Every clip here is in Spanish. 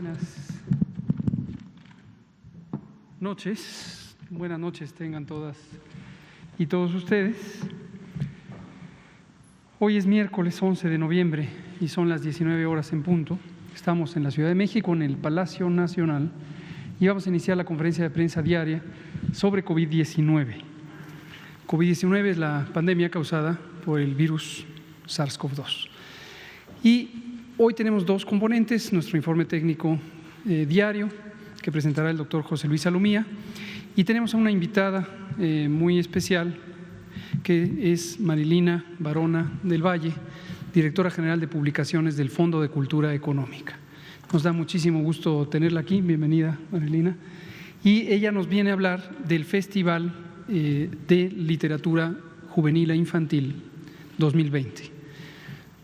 Buenas noches. Buenas noches tengan todas y todos ustedes. Hoy es miércoles 11 de noviembre y son las 19 horas en punto. Estamos en la Ciudad de México, en el Palacio Nacional, y vamos a iniciar la conferencia de prensa diaria sobre COVID-19. COVID-19 es la pandemia causada por el virus SARS-CoV-2. Y hoy tenemos dos componentes: nuestro informe técnico diario que presentará el doctor José Luis Salomía, y tenemos a una invitada muy especial que es Marilina Barona del Valle, directora general de publicaciones del Fondo de Cultura Económica. Nos da muchísimo gusto tenerla aquí. Bienvenida, Marilina. Y ella nos viene a hablar del Festival de Literatura Juvenil e Infantil 2020.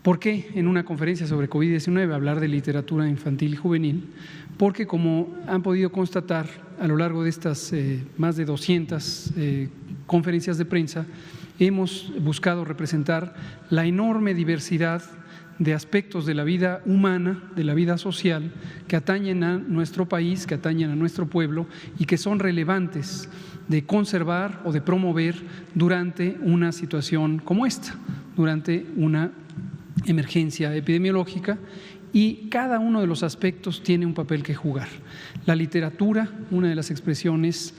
¿Por qué en una conferencia sobre COVID-19 hablar de literatura infantil y juvenil? Porque, como han podido constatar a lo largo de estas más de 200 conferencias de prensa, hemos buscado representar la enorme diversidad de aspectos de la vida humana, de la vida social, que atañen a nuestro país, que atañen a nuestro pueblo y que son relevantes de conservar o de promover durante una situación como esta, durante una emergencia epidemiológica, y cada uno de los aspectos tiene un papel que jugar. La literatura, una de las expresiones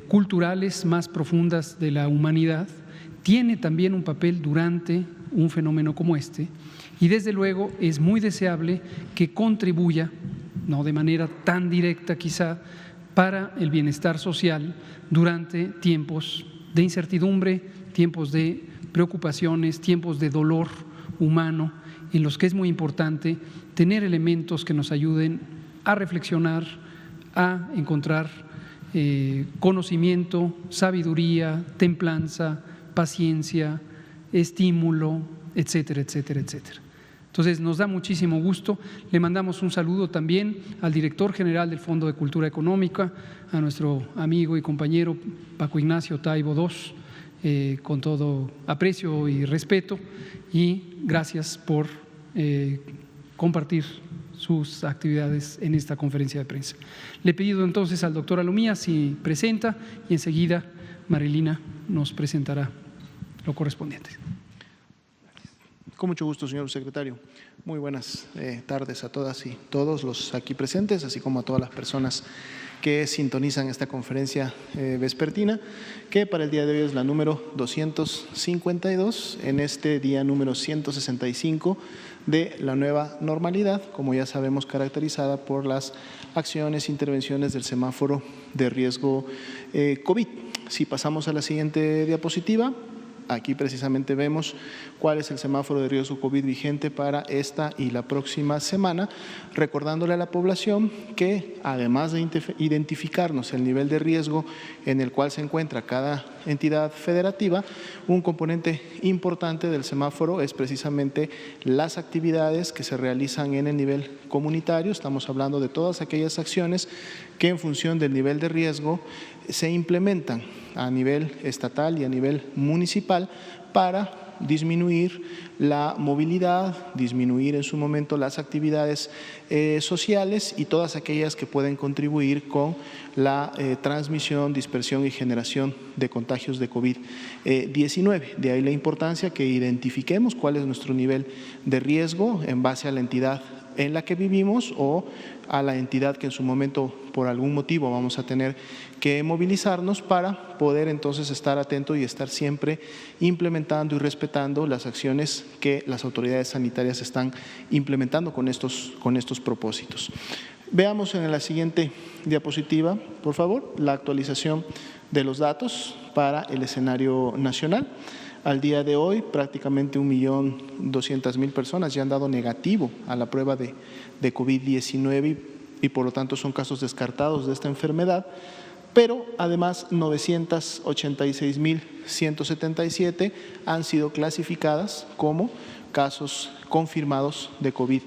culturales más profundas de la humanidad, tiene también un papel durante un fenómeno como este, y desde luego es muy deseable que contribuya, no de manera tan directa quizá, para el bienestar social durante tiempos de incertidumbre, tiempos de preocupaciones, tiempos de dolor humano, en los que es muy importante tener elementos que nos ayuden a reflexionar, a encontrar conocimiento, sabiduría, templanza, paciencia, estímulo, etcétera, etcétera, etcétera. Entonces, nos da muchísimo gusto. Le mandamos un saludo también al director general del Fondo de Cultura Económica, a nuestro amigo y compañero Paco Ignacio Taibo II, con todo aprecio y respeto, y gracias por compartir sus actividades en esta conferencia de prensa. Le he pedido entonces al doctor Salomía si presenta, y enseguida Marilina nos presentará lo correspondiente. Con mucho gusto, señor secretario. Muy buenas tardes a todas y todos los aquí presentes, así como a todas las personas que sintonizan esta conferencia vespertina, que para el día de hoy es la número 252, en este día número 165 de la nueva normalidad, como ya sabemos, caracterizada por las acciones, intervenciones del semáforo de riesgo COVID. Si pasamos a la siguiente diapositiva, aquí precisamente vemos cuál es el semáforo de riesgo COVID vigente para esta y la próxima semana, recordándole a la población que, además de identificarnos el nivel de riesgo en el cual se encuentra cada entidad federativa, un componente importante del semáforo es precisamente las actividades que se realizan en el nivel comunitario. Estamos hablando de todas aquellas acciones que, en función del nivel de riesgo, se implementan a nivel estatal y a nivel municipal para disminuir la movilidad, disminuir en su momento las actividades sociales y todas aquellas que pueden contribuir con la transmisión, dispersión y generación de contagios de COVID-19. De ahí la importancia que identifiquemos cuál es nuestro nivel de riesgo en base a la entidad en la que vivimos o a la entidad que en su momento, por algún motivo, vamos a tener que movilizarnos para poder entonces estar atento y estar siempre implementando y respetando las acciones que las autoridades sanitarias están implementando con estos propósitos. Veamos en la siguiente diapositiva, por favor, la actualización de los datos para el escenario nacional. Al día de hoy, prácticamente 1.200.000 personas ya han dado negativo a la prueba de COVID-19 y por lo tanto son casos descartados de esta enfermedad, pero además 986.177 han sido clasificadas como casos confirmados de COVID-19.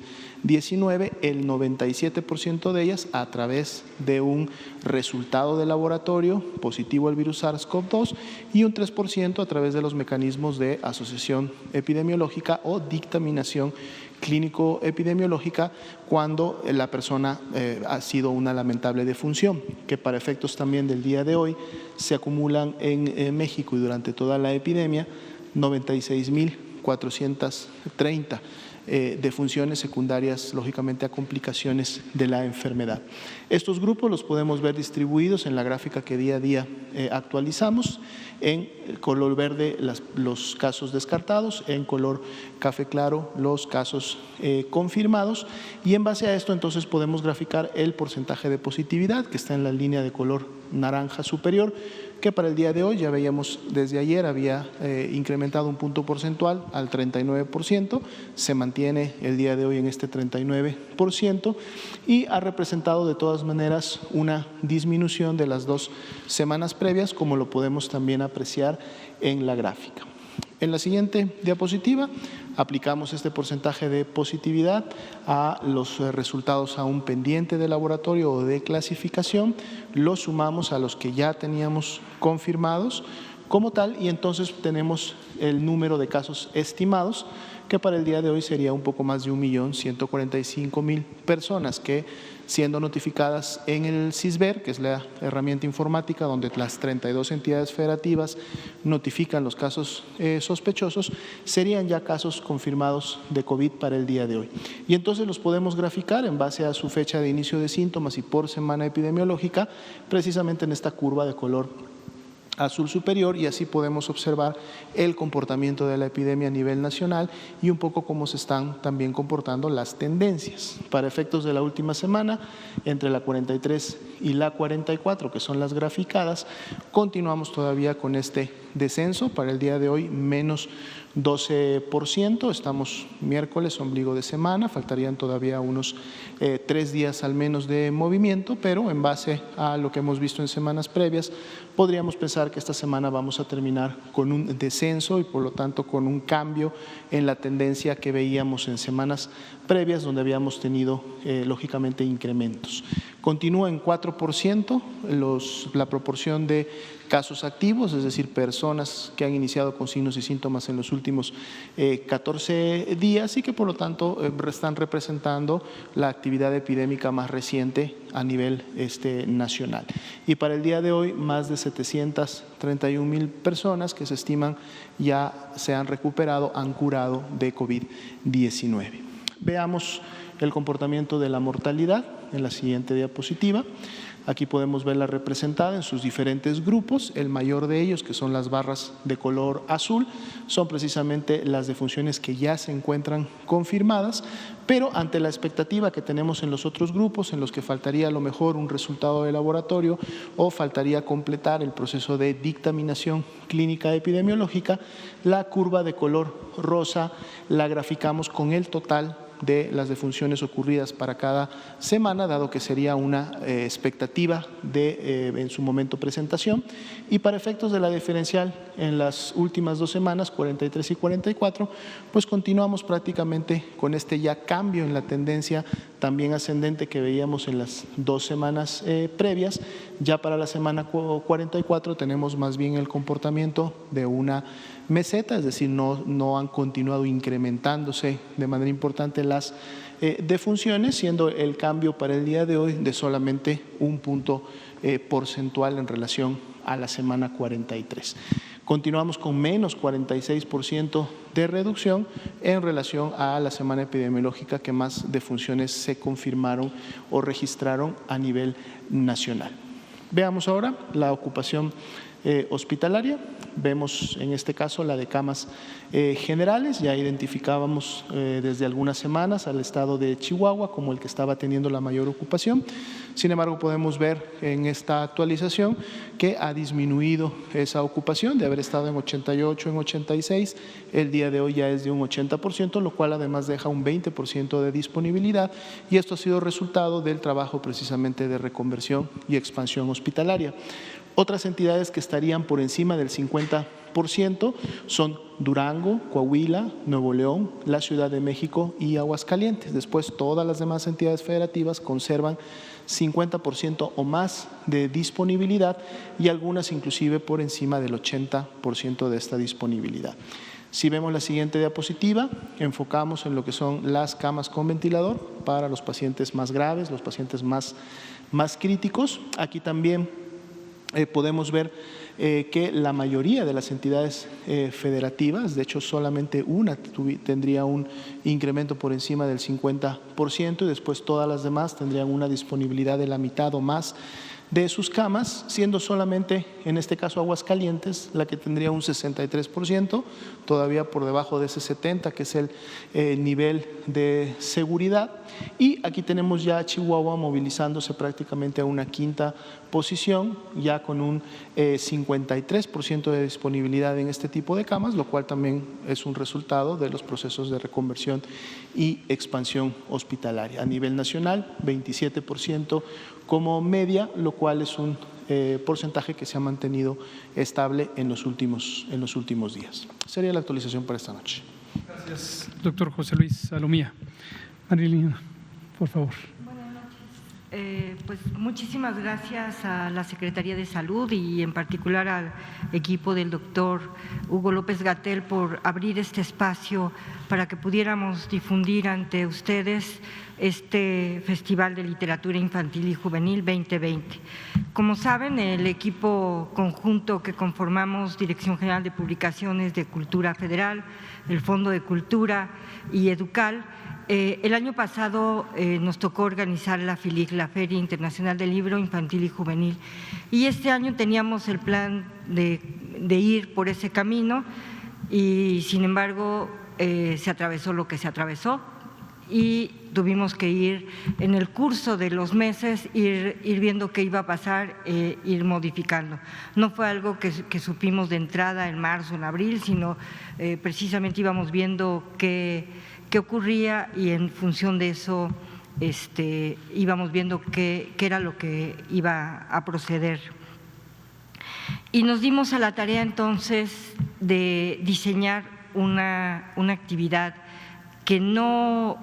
COVID-19, el 97% de ellas a través de un resultado de laboratorio positivo al virus SARS-CoV-2 y un 3% a través de los mecanismos de asociación epidemiológica o dictaminación clínico-epidemiológica cuando la persona ha sido una lamentable defunción, que para efectos también del día de hoy se acumulan en México y durante toda la epidemia 96.430 defunciones secundarias, lógicamente, a complicaciones de la enfermedad. Estos grupos los podemos ver distribuidos en la gráfica que día a día actualizamos. En color verde los casos descartados, en color café claro los casos confirmados, y en base a esto entonces podemos graficar el porcentaje de positividad que está en la línea de color naranja superior, que para el día de hoy ya veíamos desde ayer había incrementado un punto porcentual al 39%, se mantiene el día de hoy en este 39% y ha representado de todas maneras una disminución de las 2 semanas previas, como lo podemos también apreciar en la gráfica. En la siguiente diapositiva aplicamos este porcentaje de positividad a los resultados aún pendientes de laboratorio o de clasificación, los sumamos a los que ya teníamos confirmados como tal y entonces tenemos el número de casos estimados, que para el día de hoy sería un poco más de 1.145.000 personas que, siendo notificadas en el CISBER, que es la herramienta informática donde las 32 entidades federativas notifican los casos sospechosos, serían ya casos confirmados de COVID para el día de hoy. Y entonces los podemos graficar en base a su fecha de inicio de síntomas y por semana epidemiológica, precisamente en esta curva de color azul superior, y así podemos observar el comportamiento de la epidemia a nivel nacional y un poco cómo se están también comportando las tendencias. Para efectos de la última semana, entre la 43 y la 44, que son las graficadas, continuamos todavía con este descenso. Para el día de hoy, menos 12%, estamos miércoles, ombligo de semana, faltarían todavía unos 3 días al menos de movimiento, pero en base a lo que hemos visto en semanas previas, podríamos pensar que esta semana vamos a terminar con un descenso y por lo tanto con un cambio en la tendencia que veíamos en semanas previas, donde habíamos tenido lógicamente incrementos. Continúa en 4% la proporción de casos activos, es decir, personas que han iniciado con signos y síntomas en los últimos 14 días y que por lo tanto están representando la actividad epidémica más reciente a nivel nacional. Y para el día de hoy, más de 731.000 personas que se estiman ya se han recuperado, han curado de COVID-19. Veamos el comportamiento de la mortalidad en la siguiente diapositiva. Aquí podemos verla representada en sus diferentes grupos. El mayor de ellos, que son las barras de color azul, son precisamente las defunciones que ya se encuentran confirmadas, pero ante la expectativa que tenemos en los otros grupos, en los que faltaría a lo mejor un resultado de laboratorio o faltaría completar el proceso de dictaminación clínica epidemiológica, la curva de color rosa la graficamos con el total de las defunciones ocurridas para cada semana, dado que sería una expectativa de en su momento presentación, y para efectos de la diferencial en las últimas 2 semanas, 43 y 44, pues continuamos prácticamente con este ya cambio en la tendencia también ascendente que veíamos en las 2 semanas previas. Ya para la semana 44 tenemos más bien el comportamiento de una meseta, es decir, no han continuado incrementándose de manera importante las defunciones, siendo el cambio para el día de hoy de solamente un punto porcentual en relación a la semana 43. Continuamos con menos 46% de reducción en relación a la semana epidemiológica que más defunciones se confirmaron o registraron a nivel nacional. Veamos ahora la ocupación hospitalaria. Vemos en este caso la de camas generales. Ya identificábamos desde algunas semanas al estado de Chihuahua como el que estaba teniendo la mayor ocupación. Sin embargo, podemos ver en esta actualización que ha disminuido esa ocupación de haber estado en 88, en 86. El día de hoy ya es de un 80%, lo cual además deja un 20% de disponibilidad, y esto ha sido resultado del trabajo precisamente de reconversión y expansión hospitalaria. Otras entidades que estarían por encima del 50% 50% son Durango, Coahuila, Nuevo León, la Ciudad de México y Aguascalientes. Después, todas las demás entidades federativas conservan 50% o más de disponibilidad y algunas inclusive por encima del 80% de esta disponibilidad. Si vemos la siguiente diapositiva, enfocamos en lo que son las camas con ventilador para los pacientes más graves, los pacientes más críticos. Aquí también podemos ver que la mayoría de las entidades federativas, de hecho solamente una tendría un incremento por encima del 50% y después todas las demás tendrían una disponibilidad de la mitad o más de sus camas, siendo solamente, en este caso, Aguascalientes la que tendría un 63%, todavía por debajo de ese 70%, que es el nivel de seguridad. Y aquí tenemos ya a Chihuahua movilizándose prácticamente a una quinta posición, ya con un 53% de disponibilidad en este tipo de camas, lo cual también es un resultado de los procesos de reconversión y expansión hospitalaria. A nivel nacional, 27% como media, lo cual es un porcentaje que se ha mantenido estable en los últimos días. Sería la actualización para esta noche. Gracias, doctor José Luis Salomía. Marilina, por favor. Buenas noches. Pues muchísimas gracias a la Secretaría de Salud y en particular al equipo del doctor Hugo López-Gatell por abrir este espacio para que pudiéramos difundir ante ustedes este Festival de Literatura Infantil y Juvenil 2020. Como saben, el equipo conjunto que conformamos Dirección General de Publicaciones de Cultura Federal, el Fondo de Cultura y Educal, el año pasado nos tocó organizar la FILIC, la Feria Internacional del Libro Infantil y Juvenil, y este año teníamos el plan de ir por ese camino y sin embargo se atravesó lo que se atravesó y tuvimos que ir en el curso de los meses, ir viendo qué iba a pasar, ir modificando. No fue algo que supimos de entrada en marzo, en abril, sino precisamente íbamos viendo qué ocurría y en función de eso íbamos viendo qué era lo que iba a proceder. Y nos dimos a la tarea entonces de diseñar una actividad que no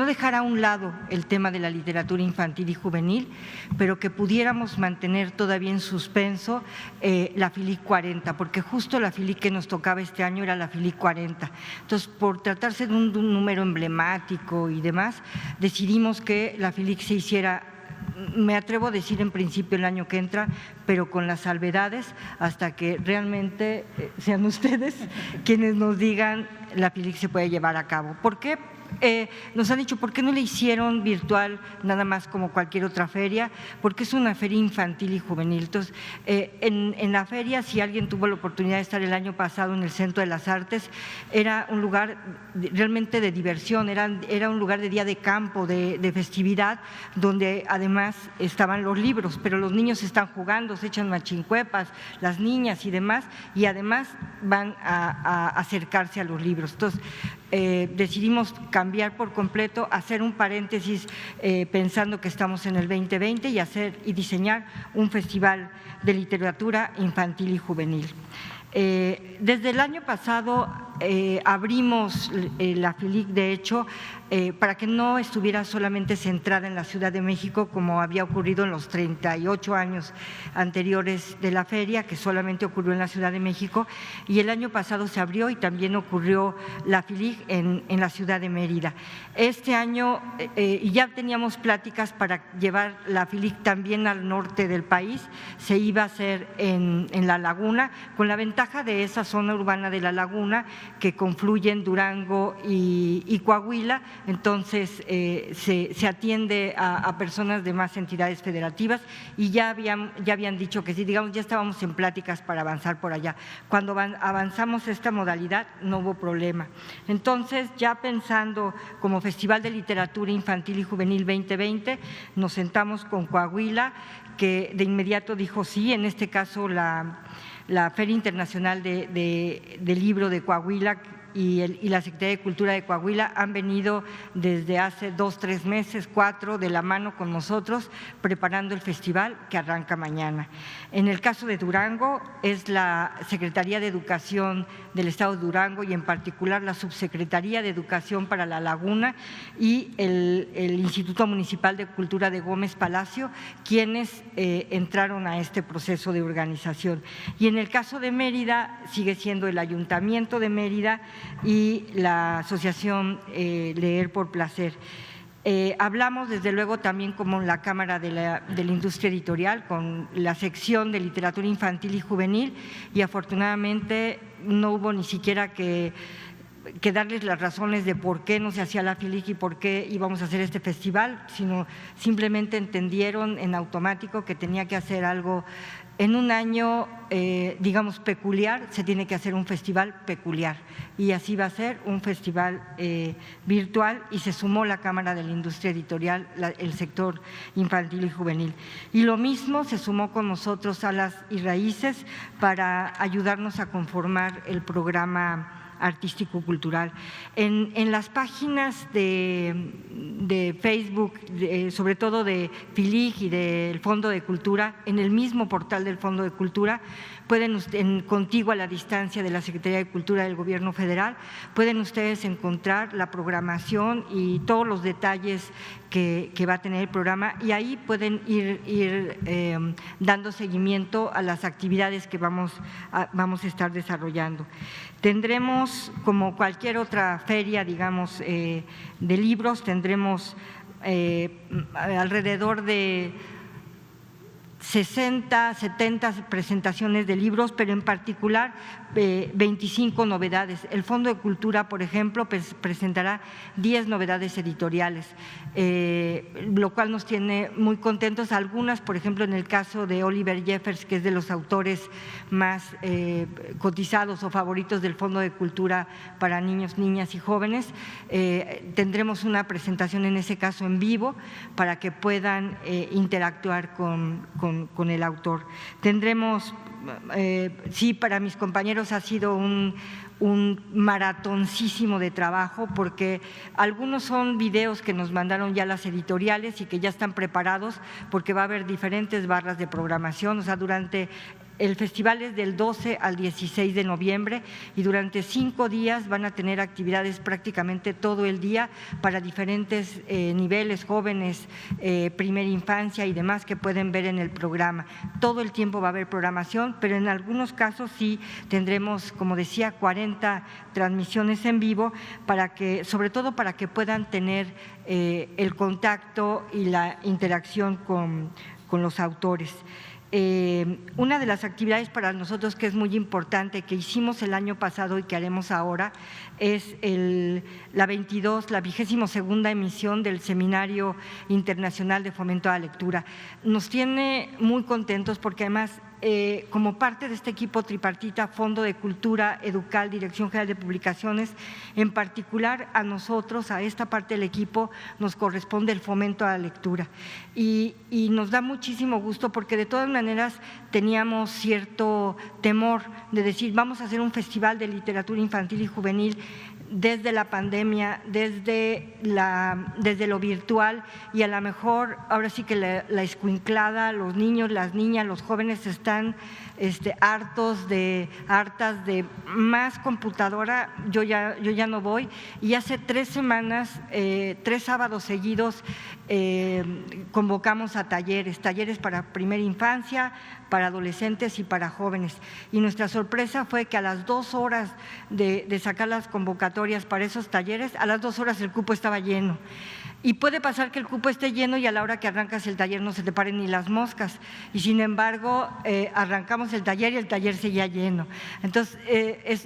dejara a un lado el tema de la literatura infantil y juvenil, pero que pudiéramos mantener todavía en suspenso la FILIC 40, porque justo la FILIC que nos tocaba este año era la FILIC 40. Entonces, por tratarse de un número emblemático y demás, decidimos que la FILIC se hiciera, me atrevo a decir en principio el año que entra, pero con las salvedades hasta que realmente sean ustedes quienes nos digan la FILIC se puede llevar a cabo. ¿Por qué? Nos han dicho, ¿por qué no le hicieron virtual nada más como cualquier otra feria? Porque es una feria infantil y juvenil. Entonces, en la feria, si alguien tuvo la oportunidad de estar el año pasado en el Centro de las Artes, era un lugar realmente de diversión, era un lugar de día de campo, de festividad, donde además estaban los libros, pero los niños están jugando, se echan machincuepas, las niñas y demás, y además van a acercarse a los libros. Entonces, decidimos cambiar por completo, hacer un paréntesis pensando que estamos en el 2020 y diseñar un festival de literatura infantil y juvenil. Desde el año pasado abrimos la FILIC, de hecho, para que no estuviera solamente centrada en la Ciudad de México, como había ocurrido en los 38 años anteriores de la feria, que solamente ocurrió en la Ciudad de México, y el año pasado se abrió y también ocurrió la FILIC en la ciudad de Mérida. Este año ya teníamos pláticas para llevar la FILIC también al norte del país, se iba a hacer en La Laguna, con la ventaja de esa zona urbana de La Laguna que confluyen Durango y Coahuila. Entonces se atiende a personas de más entidades federativas y ya habían dicho que sí, digamos, ya estábamos en pláticas para avanzar por allá. Cuando avanzamos esta modalidad no hubo problema. Entonces, ya pensando como Festival de Literatura Infantil y Juvenil 2020, nos sentamos con Coahuila, que de inmediato dijo sí, en este caso la Feria Internacional del Libro de Coahuila, y la Secretaría de Cultura de Coahuila han venido desde hace 2, 3 meses, 4, de la mano con nosotros, preparando el festival que arranca mañana. En el caso de Durango, es la Secretaría de Educación del Estado de Durango y en particular la Subsecretaría de Educación para la Laguna y el Instituto Municipal de Cultura de Gómez Palacio, quienes entraron a este proceso de organización. Y en el caso de Mérida, sigue siendo el Ayuntamiento de Mérida y la Asociación Leer por Placer. Hablamos desde luego también como la Cámara de la Industria Editorial con la sección de literatura infantil y juvenil y afortunadamente no hubo ni siquiera que darles las razones de por qué no se hacía la FILIC y por qué íbamos a hacer este festival, sino simplemente entendieron en automático que tenía que hacer algo en un año, digamos, peculiar, se tiene que hacer un festival peculiar y así va a ser un festival virtual y se sumó la Cámara de la Industria Editorial, el sector infantil y juvenil. Y lo mismo se sumó con nosotros Alas y Raíces para ayudarnos a conformar el programa artístico-cultural. En las páginas de Facebook, sobre todo de FILIC y del Fondo de Cultura, en el mismo portal del Fondo de Cultura, pueden contigua a la distancia de la Secretaría de Cultura del Gobierno Federal, pueden ustedes encontrar la programación y todos los detalles que va a tener el programa y ahí pueden ir dando seguimiento a las actividades que vamos a estar desarrollando. Tendremos, como cualquier otra feria, digamos, de libros, tendremos alrededor de 60, 70 presentaciones de libros, pero en particular 25 novedades. El Fondo de Cultura, por ejemplo, presentará 10 novedades editoriales, lo cual nos tiene muy contentos. Algunas, por ejemplo, en el caso de Oliver Jeffers, que es de los autores más cotizados o favoritos del Fondo de Cultura para niños, niñas y jóvenes, tendremos una presentación en ese caso en vivo para que puedan interactuar con el autor. Tendremos, sí, para mis compañeros ha sido un maratoncísimo de trabajo porque algunos son videos que nos mandaron ya las editoriales y que ya están preparados porque va a haber diferentes barras de programación, o sea, durante… El festival es del 12 al 16 de noviembre y durante 5 días van a tener actividades prácticamente todo el día para diferentes niveles, jóvenes, primera infancia y demás que pueden ver en el programa. Todo el tiempo va a haber programación, pero en algunos casos sí tendremos, como decía, 40 transmisiones en vivo para que, sobre todo para que puedan tener el contacto y la interacción con los autores. Una de las actividades para nosotros que es muy importante, que hicimos el año pasado y que haremos ahora, es la 22ª emisión del Seminario Internacional de Fomento a la Lectura. Nos tiene muy contentos porque además como parte de este equipo tripartita, Fondo de Cultura, Educal, Dirección General de Publicaciones, en particular a nosotros, a esta parte del equipo, nos corresponde el fomento a la lectura. Y nos da muchísimo gusto porque de todas maneras teníamos cierto temor de decir vamos a hacer un festival de literatura infantil y juvenil desde la pandemia, desde lo virtual y a lo mejor ahora sí que la escuinclada, los niños, las niñas, los jóvenes están hartas de más computadora, yo ya no voy y hace 3 semanas, 3 sábados seguidos convocamos a talleres para primera infancia, para adolescentes y para jóvenes y nuestra sorpresa fue que a las 2 horas de sacar las convocatorias para esos talleres, a las 2 horas el cupo estaba lleno. Y puede pasar que el cupo esté lleno y a la hora que arrancas el taller no se te paren ni las moscas. Y sin embargo, arrancamos el taller y el taller seguía lleno. Entonces,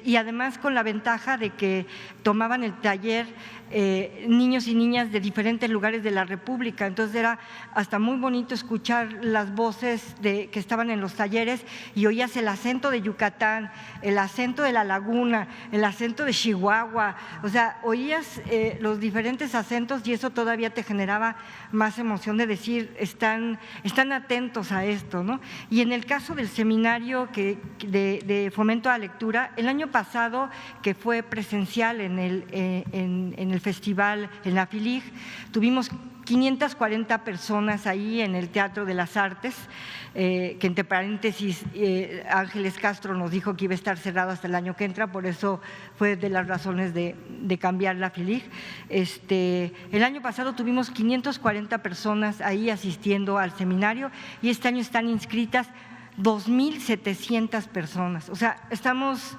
y además con la ventaja de que tomaban el taller niños y niñas de diferentes lugares de la República. Entonces era hasta muy bonito escuchar las voces que estaban en los talleres y oías el acento de Yucatán, el acento de La Laguna, el acento de Chihuahua. O sea, oías los diferentes acentos y eso todavía todavía te generaba más emoción de decir, están atentos a esto, ¿no? Y en el caso del seminario de fomento a la lectura, el año pasado, que fue presencial en el festival, en la FILIG, tuvimos 540 personas ahí en el Teatro de las Artes, que entre paréntesis Ángeles Castro nos dijo que iba a estar cerrado hasta el año que entra, por eso fue de las razones de cambiar la FILIG. El año pasado tuvimos 540 personas ahí asistiendo al seminario y este año están inscritas 2,700 personas. O sea, estamos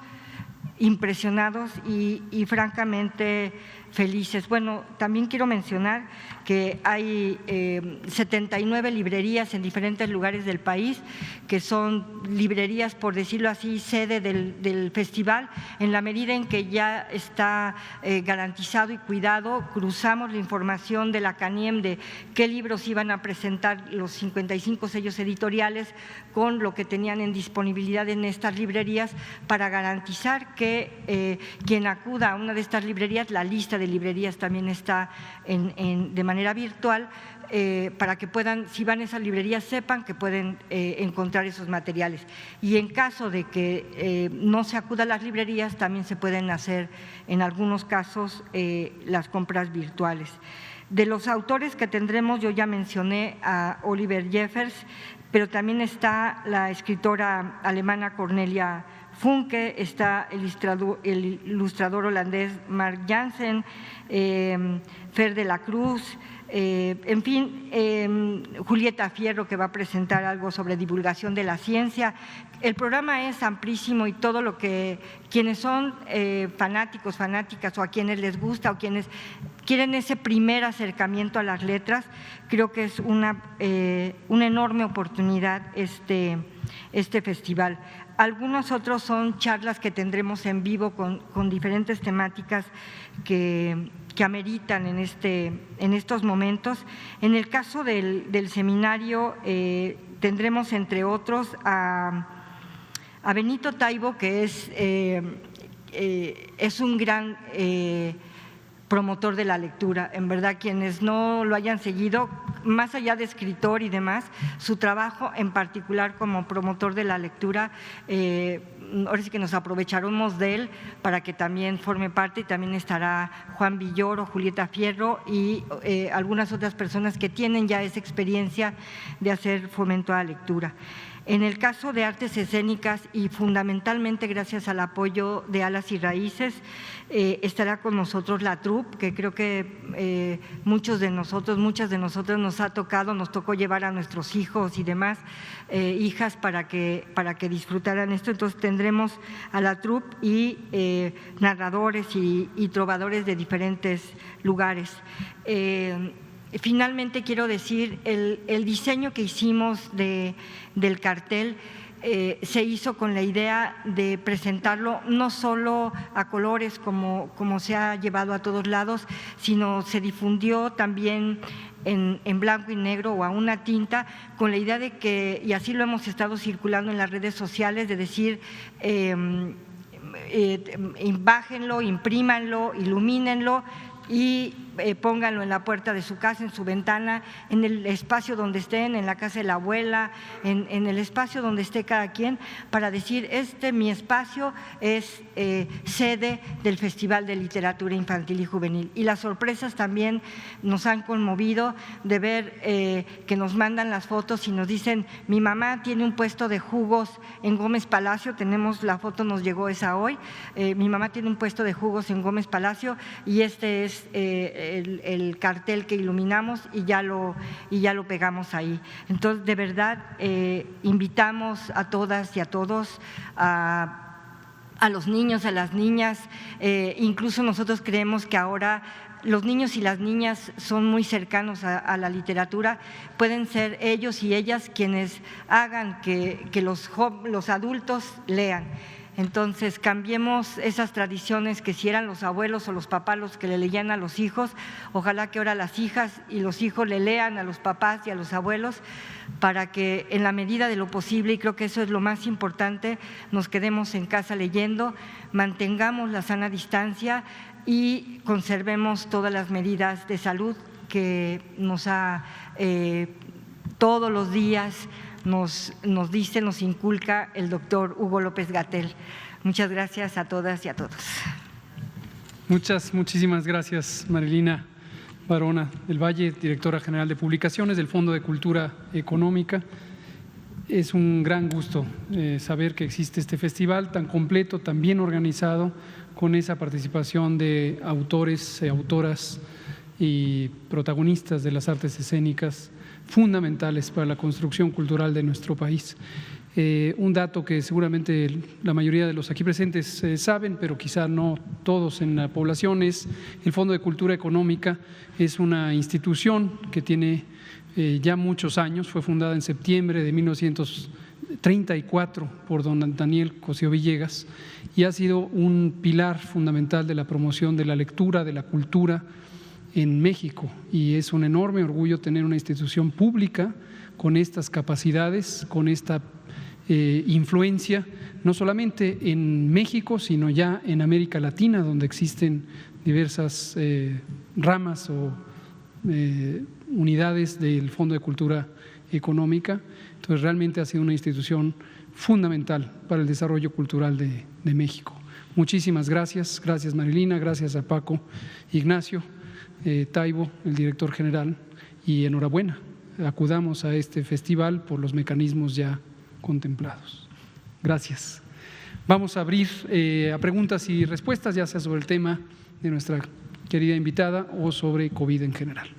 impresionados y francamente felices. Bueno, también quiero mencionar que hay 79 librerías en diferentes lugares del país, que son librerías, por decirlo así, sede del festival. En la medida en que ya está garantizado y cuidado, cruzamos la información de la CANIEM de qué libros iban a presentar los 55 sellos editoriales con lo que tenían en disponibilidad en estas librerías para garantizar que quien acuda a una de estas librerías, la lista de librerías también está de manera virtual, para que puedan, si van a esas librerías, sepan que pueden encontrar esos materiales. Y en caso de que no se acuda a las librerías, también se pueden hacer en algunos casos las compras virtuales. De los autores que tendremos, yo ya mencioné a Oliver Jeffers, pero también está la escritora alemana Cornelia Funke, está el ilustrador holandés Mark Jansen, Fer de la Cruz, en fin, Julieta Fierro, que va a presentar algo sobre divulgación de la ciencia. El programa es amplísimo y todo lo que quienes son fanáticos, fanáticas o a quienes les gusta o quienes quieren ese primer acercamiento a las letras, creo que es una enorme oportunidad este festival. Algunos otros son charlas que tendremos en vivo con diferentes temáticas que ameritan en estos momentos. En el caso del seminario tendremos entre otros a Benito Taibo, que es un gran promotor de la lectura. En verdad, quienes no lo hayan seguido, más allá de escritor y demás, su trabajo en particular como promotor de la lectura, ahora sí que nos aprovecharemos de él para que también forme parte, y también estará Juan Villoro, Julieta Fierro y algunas otras personas que tienen ya esa experiencia de hacer fomento a la lectura. En el caso de artes escénicas y fundamentalmente gracias al apoyo de Alas y Raíces, estará con nosotros la troupe, que creo que muchas de nosotros nos tocó llevar a nuestros hijos y demás hijas para que disfrutaran esto. Entonces tendremos a la troupe y narradores y trovadores de diferentes lugares. Finalmente quiero decir, el diseño que hicimos del cartel se hizo con la idea de presentarlo no solo a colores como se ha llevado a todos lados, sino se difundió también en blanco y negro o a una tinta, con la idea de que, y así lo hemos estado circulando en las redes sociales, de decir bájenlo, imprímanlo, ilumínenlo y pónganlo en la puerta de su casa, en su ventana, en el espacio donde estén, en la casa de la abuela, en el espacio donde esté cada quien, para decir, mi espacio es sede del Festival de Literatura Infantil y Juvenil. Y las sorpresas también nos han conmovido de ver que nos mandan las fotos y nos dicen, mi mamá tiene un puesto de jugos en Gómez Palacio, tenemos la foto, nos llegó esa hoy, mi mamá tiene un puesto de jugos en Gómez Palacio y este es el cartel que iluminamos y ya lo pegamos ahí. Entonces, de verdad, invitamos a todas y a todos, a los niños, a las niñas, incluso nosotros creemos que ahora los niños y las niñas son muy cercanos a la literatura, pueden ser ellos y ellas quienes hagan que los adultos lean. Entonces, cambiemos esas tradiciones que si eran los abuelos o los papás los que le leían a los hijos, ojalá que ahora las hijas y los hijos le lean a los papás y a los abuelos, para que en la medida de lo posible, y creo que eso es lo más importante, nos quedemos en casa leyendo, mantengamos la sana distancia y conservemos todas las medidas de salud que nos ha todos los días nos dice, nos inculca el doctor Hugo López-Gatell. Muchas gracias a todas y a todos. Muchísimas gracias, Marilina Barona del Valle, directora general de publicaciones del Fondo de Cultura Económica. Es un gran gusto saber que existe este festival tan completo, tan bien organizado, con esa participación de autores, autoras y protagonistas de las artes escénicas fundamentales para la construcción cultural de nuestro país. Un dato que seguramente la mayoría de los aquí presentes saben, pero quizá no todos en la población, es el Fondo de Cultura Económica. Es una institución que tiene ya muchos años, fue fundada en septiembre de 1934 por don Daniel Cosío Villegas y ha sido un pilar fundamental de la promoción de la lectura, de la cultura en México, y es un enorme orgullo tener una institución pública con estas capacidades, con esta influencia, no solamente en México, sino ya en América Latina, donde existen diversas ramas o unidades del Fondo de Cultura Económica. Entonces, realmente ha sido una institución fundamental para el desarrollo cultural de México. Muchísimas gracias. Gracias, Marilina, gracias a Paco, Ignacio, Taibo, el director general, y enhorabuena. Acudamos a este festival por los mecanismos ya contemplados. Gracias. Vamos a abrir a preguntas y respuestas, ya sea sobre el tema de nuestra querida invitada o sobre COVID en general.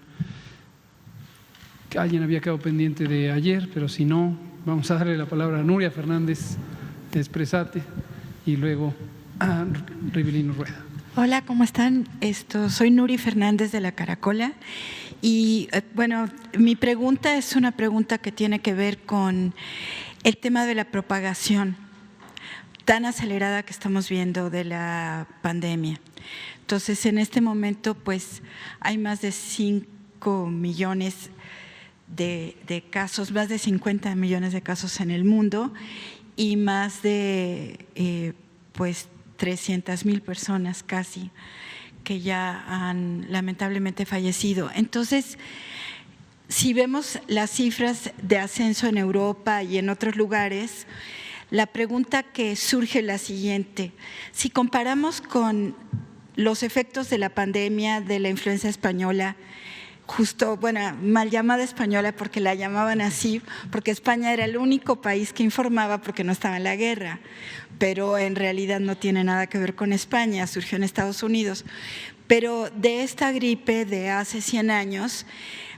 Alguien había quedado pendiente de ayer, pero si no, vamos a darle la palabra a Nuria Fernández de Expresate y luego a Rivelino Rueda. Hola, ¿cómo están? Soy Nuri Fernández de La Caracola y bueno, mi pregunta es una pregunta que tiene que ver con el tema de la propagación tan acelerada que estamos viendo de la pandemia. Entonces, en este momento, pues hay más de 5 millones de casos, más de 50 millones de casos en el mundo y más de pues 300,000 personas casi que ya han lamentablemente fallecido. Entonces, si vemos las cifras de ascenso en Europa y en otros lugares, la pregunta que surge es la siguiente: si comparamos con los efectos de la pandemia de la influenza española, justo, bueno, mal llamada española porque la llamaban así, porque España era el único país que informaba porque no estaba en la guerra, pero en realidad no tiene nada que ver con España, surgió en Estados Unidos. Pero de esta gripe de hace 100 años,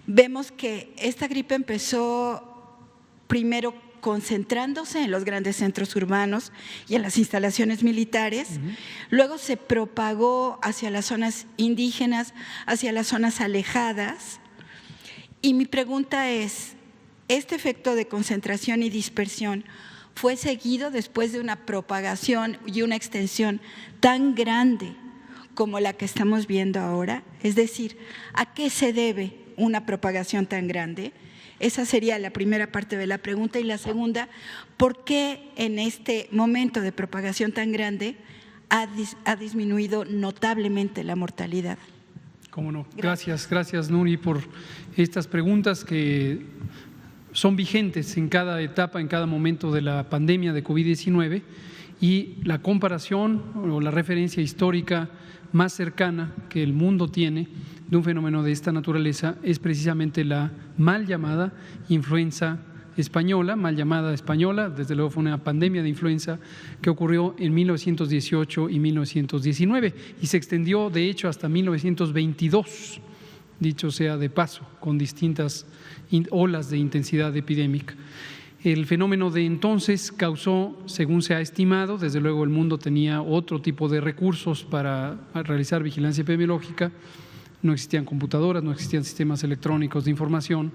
vemos que esta gripe empezó primero concentrándose en los grandes centros urbanos y en las instalaciones militares, luego se propagó hacia las zonas indígenas, hacia las zonas alejadas. Y mi pregunta es, ¿este efecto de concentración y dispersión fue seguido después de una propagación y una extensión tan grande como la que estamos viendo ahora? Es decir, ¿a qué se debe una propagación tan grande? Esa sería la primera parte de la pregunta. Y la segunda, ¿por qué en este momento de propagación tan grande ha disminuido notablemente la mortalidad? Cómo no. Gracias Nuri por estas preguntas que son vigentes en cada etapa, en cada momento de la pandemia de COVID-19, y la comparación o la referencia histórica más cercana que el mundo tiene de un fenómeno de esta naturaleza es precisamente la mal llamada influenza española, desde luego fue una pandemia de influenza que ocurrió en 1918 y 1919 y se extendió de hecho hasta 1922, dicho sea de paso, con distintas olas de intensidad epidémica. El fenómeno de entonces causó, según se ha estimado, desde luego el mundo tenía otro tipo de recursos para realizar vigilancia epidemiológica, no existían computadoras, no existían sistemas electrónicos de información,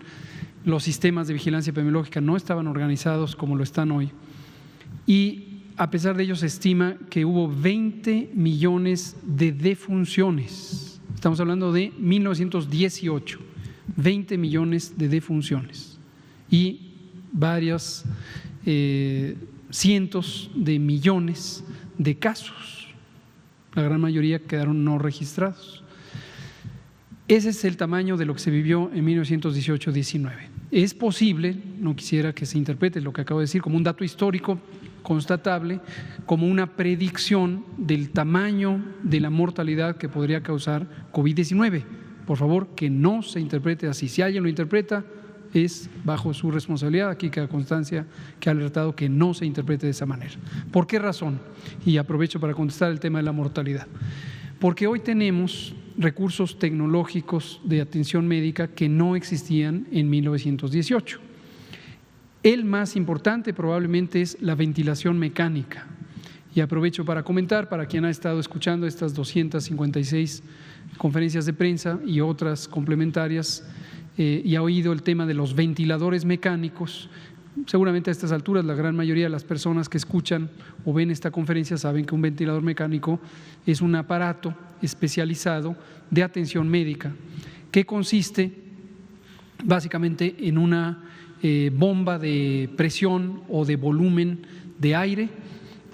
los sistemas de vigilancia epidemiológica no estaban organizados como lo están hoy, y a pesar de ello se estima que hubo 20 millones de defunciones, estamos hablando de 1918, 20 millones de defunciones y varios cientos de millones de casos, la gran mayoría quedaron no registrados. Ese es el tamaño de lo que se vivió en 1918-19. Es posible, no quisiera que se interprete lo que acabo de decir como un dato histórico constatable, como una predicción del tamaño de la mortalidad que podría causar COVID-19. Por favor, que no se interprete así. Si alguien lo interpreta, es bajo su responsabilidad. Aquí queda constancia que ha alertado que no se interprete de esa manera. ¿Por qué razón? Y aprovecho para contestar el tema de la mortalidad. Porque hoy tenemos recursos tecnológicos de atención médica que no existían en 1918. El más importante probablemente es la ventilación mecánica. Y aprovecho para comentar, para quien ha estado escuchando estas 256 conferencias de prensa y otras complementarias, y ha oído el tema de los ventiladores mecánicos. Seguramente a estas alturas la gran mayoría de las personas que escuchan o ven esta conferencia saben que un ventilador mecánico es un aparato especializado de atención médica que consiste básicamente en una bomba de presión o de volumen de aire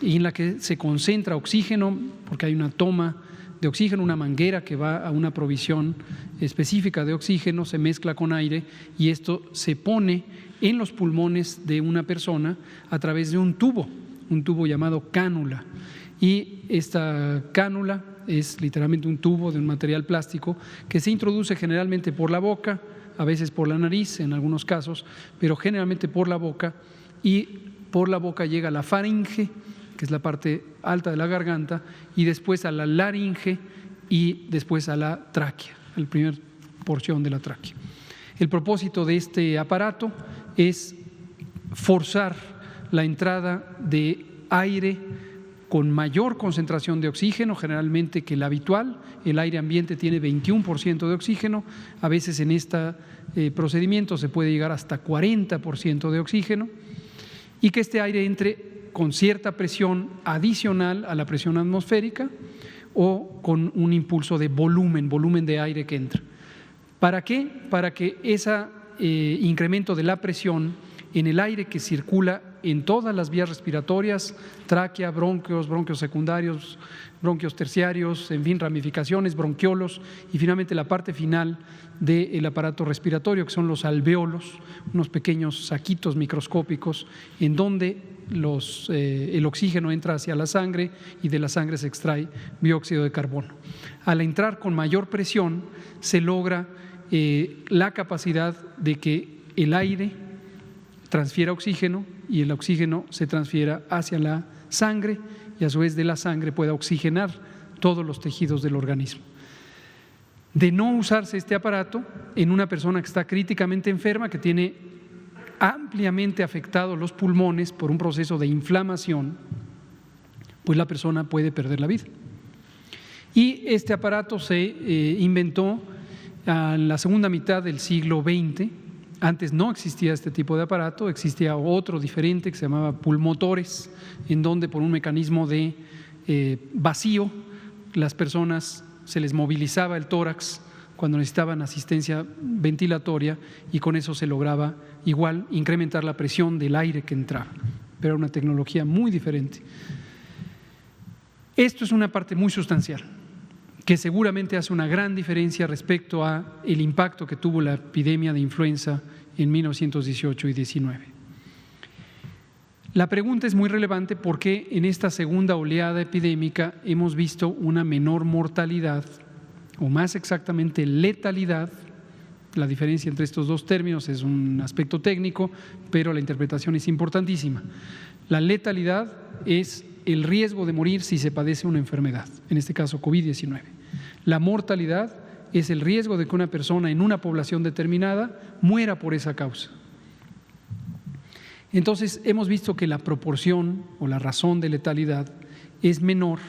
y en la que se concentra oxígeno, porque hay una toma de oxígeno, una manguera que va a una provisión específica de oxígeno, se mezcla con aire y esto se pone en los pulmones de una persona a través de un tubo llamado cánula. Y esta cánula es literalmente un tubo de un material plástico que se introduce generalmente por la boca, a veces por la nariz en algunos casos, pero generalmente por la boca, y por la boca llega a la faringe, que es la parte alta de la garganta, y después a la laringe y después a la tráquea, la primera porción de la tráquea. El propósito de este aparato es forzar la entrada de aire con mayor concentración de oxígeno, generalmente que el habitual. El aire ambiente tiene 21% de oxígeno, a veces en este procedimiento se puede llegar hasta 40% de oxígeno, y que este aire entre con cierta presión adicional a la presión atmosférica o con un impulso de volumen de aire que entra. ¿Para qué? Para que ese incremento de la presión en el aire que circula en todas las vías respiratorias, tráquea, bronquios secundarios, bronquios terciarios, en fin, ramificaciones, bronquiolos y finalmente la parte final del aparato respiratorio, que son los alvéolos, unos pequeños saquitos microscópicos en donde el oxígeno entra hacia la sangre y de la sangre se extrae dióxido de carbono. Al entrar con mayor presión se logra la capacidad de que el aire transfiera oxígeno y el oxígeno se transfiera hacia la sangre y a su vez de la sangre pueda oxigenar todos los tejidos del organismo. De no usarse este aparato en una persona que está críticamente enferma, que tiene ampliamente afectados los pulmones por un proceso de inflamación, pues la persona puede perder la vida. Y este aparato se inventó en la segunda mitad del siglo XX. Antes no existía este tipo de aparato, existía otro diferente que se llamaba pulmotores, en donde por un mecanismo de vacío las personas se les movilizaba el tórax cuando necesitaban asistencia ventilatoria y con eso se lograba igual incrementar la presión del aire que entraba, pero era una tecnología muy diferente. Esto es una parte muy sustancial que seguramente hace una gran diferencia respecto a el impacto que tuvo la epidemia de influenza en 1918 y 19. La pregunta es muy relevante porque en esta segunda oleada epidémica hemos visto una menor mortalidad, o más exactamente letalidad. La diferencia entre estos dos términos es un aspecto técnico, pero la interpretación es importantísima. La letalidad es el riesgo de morir si se padece una enfermedad, en este caso COVID-19. La mortalidad es el riesgo de que una persona en una población determinada muera por esa causa. Entonces, hemos visto que la proporción o la razón de letalidad es menor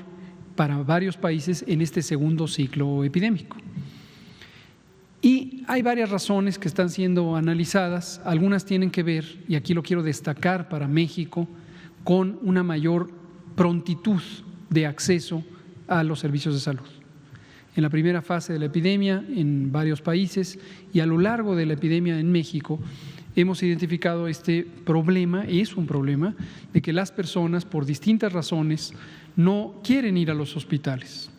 para varios países en este segundo ciclo epidémico. Y hay varias razones que están siendo analizadas, algunas tienen que ver, y aquí lo quiero destacar para México, con una mayor prontitud de acceso a los servicios de salud. En la primera fase de la epidemia en varios países y a lo largo de la epidemia en México hemos identificado este problema, es un problema, de que las personas por distintas razones no quieren ir a los hospitales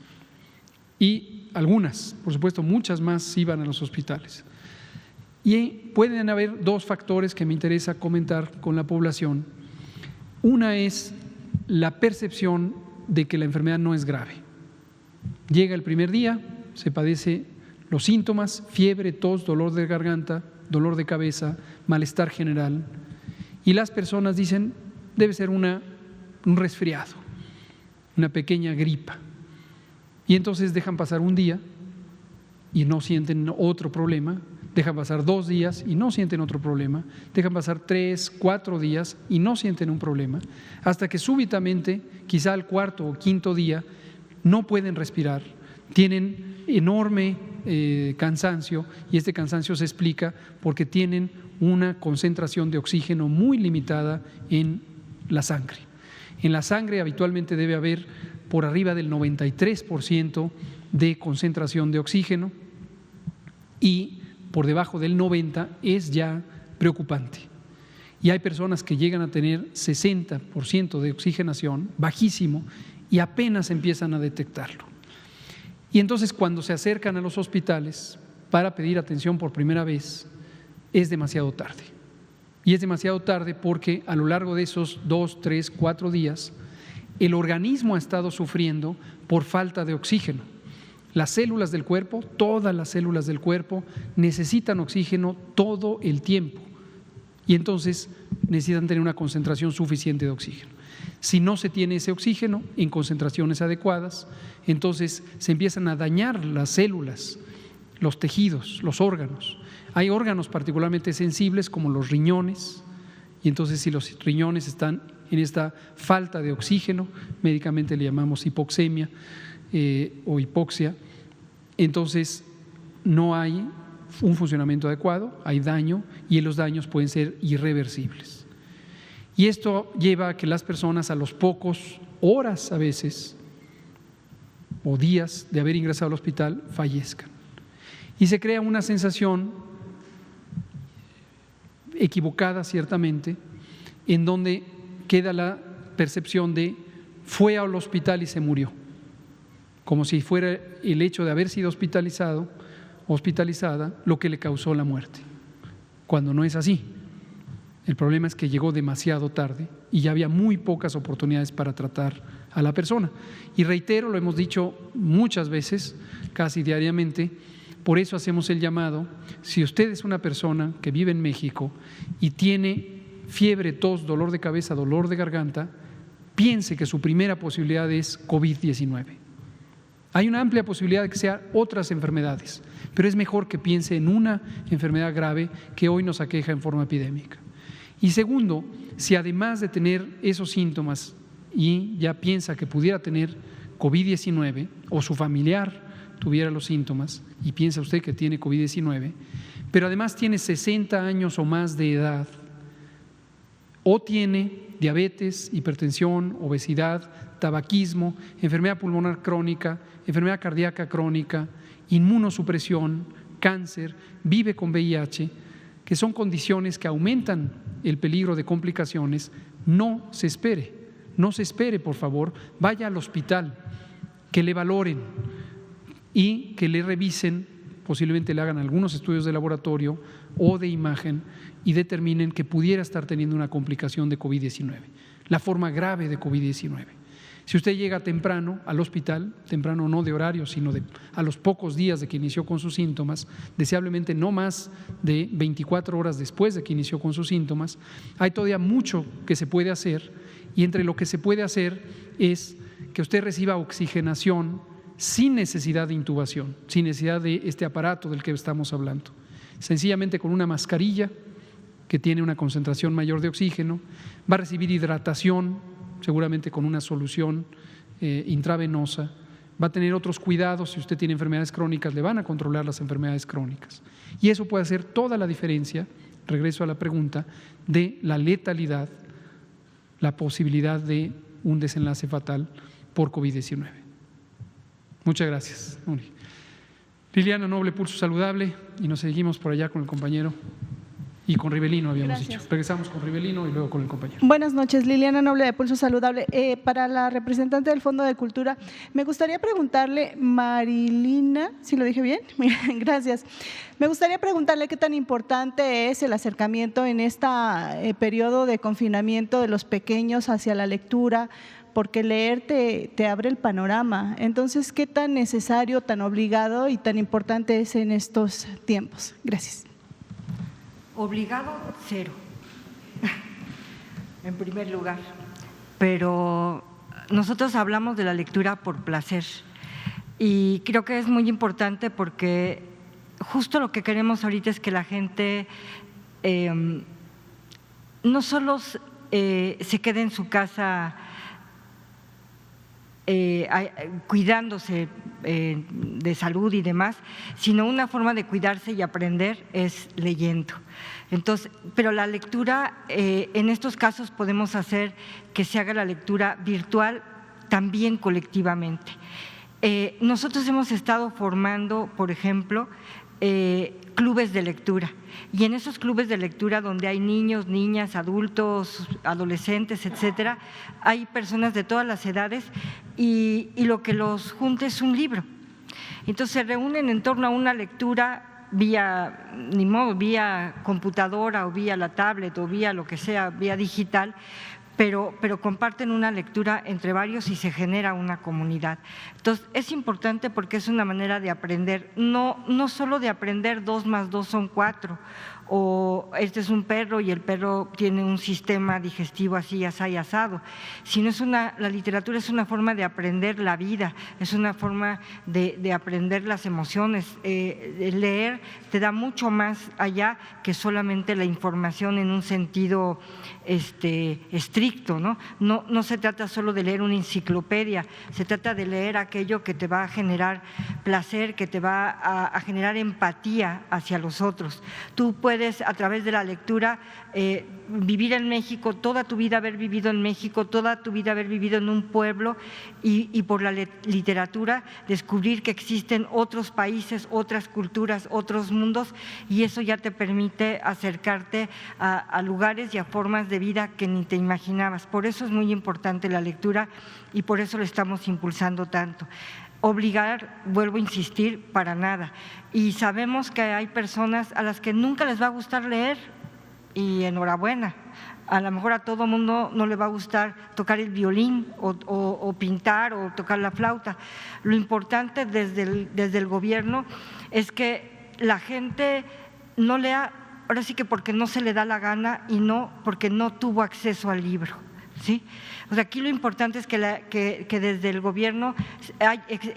y algunas, por supuesto muchas más iban a los hospitales. Y pueden haber dos factores que me interesa comentar con la población. Una es la percepción de que la enfermedad no es grave. Llega el primer día, se padece los síntomas, fiebre, tos, dolor de garganta, dolor de cabeza, malestar general, y las personas dicen, debe ser un resfriado, una pequeña gripa. Y entonces dejan pasar un día y no sienten otro problema, dejan pasar 2 días y no sienten otro problema, dejan pasar 3, 4 días y no sienten un problema, hasta que súbitamente, quizá al 4º o 5º día, no pueden respirar, tienen enorme cansancio, y este cansancio se explica porque tienen una concentración de oxígeno muy limitada en la sangre. En la sangre habitualmente debe haber por arriba del 93% de concentración de oxígeno, y por debajo del 90% es ya preocupante. Y hay personas que llegan a tener 60% de oxigenación, bajísimo, y apenas empiezan a detectarlo. Y entonces cuando se acercan a los hospitales para pedir atención por primera vez, es demasiado tarde. Y es demasiado tarde porque a lo largo de esos 2, 3, 4 días, el organismo ha estado sufriendo por falta de oxígeno. Las células del cuerpo, todas las células del cuerpo necesitan oxígeno todo el tiempo, y entonces necesitan tener una concentración suficiente de oxígeno. Si no se tiene ese oxígeno en concentraciones adecuadas, entonces se empiezan a dañar las células, los tejidos, los órganos. Hay órganos particularmente sensibles como los riñones, y entonces si los riñones están en esta falta de oxígeno, médicamente le llamamos hipoxemia o hipoxia, entonces no hay un funcionamiento adecuado, hay daño, y los daños pueden ser irreversibles. Y esto lleva a que las personas a los pocos horas a veces o días de haber ingresado al hospital fallezcan. Y se crea una sensación equivocada ciertamente, en donde queda la percepción de fue al hospital y se murió, como si fuera el hecho de haber sido hospitalizada lo que le causó la muerte, cuando no es así. El problema es que llegó demasiado tarde y ya había muy pocas oportunidades para tratar a la persona. Y reitero, lo hemos dicho muchas veces, casi diariamente, por eso hacemos el llamado: si usted es una persona que vive en México y tiene fiebre, tos, dolor de cabeza, dolor de garganta, piense que su primera posibilidad es COVID-19. Hay una amplia posibilidad de que sean otras enfermedades, pero es mejor que piense en una enfermedad grave que hoy nos aqueja en forma epidémica. Y segundo, si además de tener esos síntomas y ya piensa que pudiera tener COVID-19 o su familiar tuviera los síntomas y piensa usted que tiene COVID-19, pero además tiene 60 años o más de edad, o tiene diabetes, hipertensión, obesidad, tabaquismo, enfermedad pulmonar crónica, enfermedad cardíaca crónica, inmunosupresión, cáncer, vive con VIH, que son condiciones que aumentan el peligro de complicaciones, no se espere, por favor, vaya al hospital, que le valoren y que le revisen, posiblemente le hagan algunos estudios de laboratorio o de imagen y determinen que pudiera estar teniendo una complicación de COVID-19, la forma grave de COVID-19. Si usted llega temprano al hospital, temprano no de horario, sino a los pocos días de que inició con sus síntomas, deseablemente no más de 24 horas después de que inició con sus síntomas, hay todavía mucho que se puede hacer, y entre lo que se puede hacer es que usted reciba oxigenación sin necesidad de intubación, sin necesidad de este aparato del que estamos hablando. Sencillamente con una mascarilla que tiene una concentración mayor de oxígeno, va a recibir hidratación, seguramente con una solución intravenosa, va a tener otros cuidados. Si usted tiene enfermedades crónicas, le van a controlar las enfermedades crónicas. Y eso puede hacer toda la diferencia, regreso a la pregunta, de la letalidad, la posibilidad de un desenlace fatal por COVID-19. Muchas gracias. Liliana Noble, Pulso Saludable, y nos seguimos por allá con el compañero. y con Rivelino habíamos Gracias. dicho. Regresamos con Rivelino y luego con el compañero. Buenas noches, Liliana Noble de Pulso Saludable. Para la representante del Fondo de Cultura, me gustaría preguntarle, Marilina, ¿sí lo dije bien? Gracias. Me gustaría preguntarle qué tan importante es el acercamiento en este periodo de confinamiento de los pequeños hacia la lectura, porque leer te abre el panorama. Entonces, ¿qué tan necesario, tan obligado y tan importante es en estos tiempos? Gracias. Obligado, cero, en primer lugar. Pero nosotros hablamos de la lectura por placer y creo que es muy importante porque justo lo que queremos ahorita es que la gente no solo se quede en su casa cuidándose de salud y demás, sino una forma de cuidarse y aprender es leyendo. Entonces, pero la lectura, en estos casos podemos hacer que se haga la lectura virtual también colectivamente. Nosotros hemos estado formando, por ejemplo, clubes de lectura, y en esos clubes de lectura donde hay niños, niñas, adultos, adolescentes, etcétera, hay personas de todas las edades y lo que los junta es un libro. Entonces se reúnen en torno a una lectura vía computadora o vía la tablet o vía lo que sea, vía digital, pero comparten una lectura entre varios y se genera una comunidad. Entonces, es importante porque es una manera de aprender, no solo de aprender 2 más 2 son 4, o este es un perro y el perro tiene un sistema digestivo así, asado, sino la literatura es una forma de aprender la vida, es una forma de aprender las emociones. Leer te da mucho más allá que solamente la información en un sentido estricto, ¿no? No se trata solo de leer una enciclopedia, se trata de leer aquello que te va a generar placer, que te va a generar empatía hacia los otros. Tú puedes a través de la lectura vivir en México, toda tu vida haber vivido en México, toda tu vida haber vivido en un pueblo y por la literatura descubrir que existen otros países, otras culturas, otros mundos, y eso ya te permite acercarte a lugares y a formas de vida que ni te imaginabas. Por eso es muy importante la lectura y por eso lo estamos impulsando tanto. Obligar, vuelvo a insistir, para nada. Y sabemos que hay personas a las que nunca les va a gustar leer y enhorabuena. A lo mejor a todo mundo no le va a gustar tocar el violín o pintar o tocar la flauta. Lo importante desde el gobierno es que la gente no lea, ahora sí que porque no se le da la gana y no porque no tuvo acceso al libro. ¿Sí? O sea, aquí lo importante es que desde el gobierno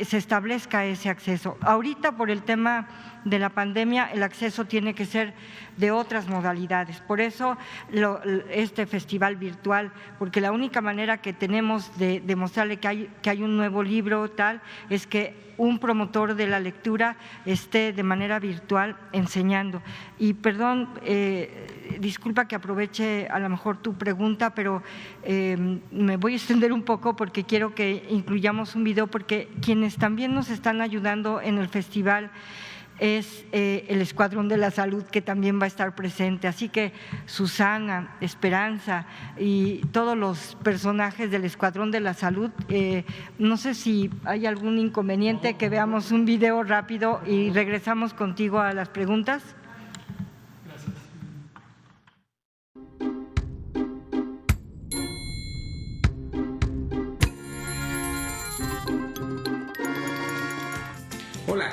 se establezca ese acceso. Ahorita por el tema de la pandemia el acceso tiene que ser de otras modalidades, por eso este festival virtual, porque la única manera que tenemos de demostrarle que hay un nuevo libro tal es que un promotor de la lectura esté de manera virtual enseñando. Y perdón, disculpa que aproveche a lo mejor tu pregunta, pero me voy a extender un poco porque quiero que incluyamos un video, porque quienes también nos están ayudando en el festival es el Escuadrón de la Salud, que también va a estar presente. Así que Susana, Esperanza y todos los personajes del Escuadrón de la Salud, no sé si hay algún inconveniente que veamos un video rápido y regresamos contigo a las preguntas. Hola,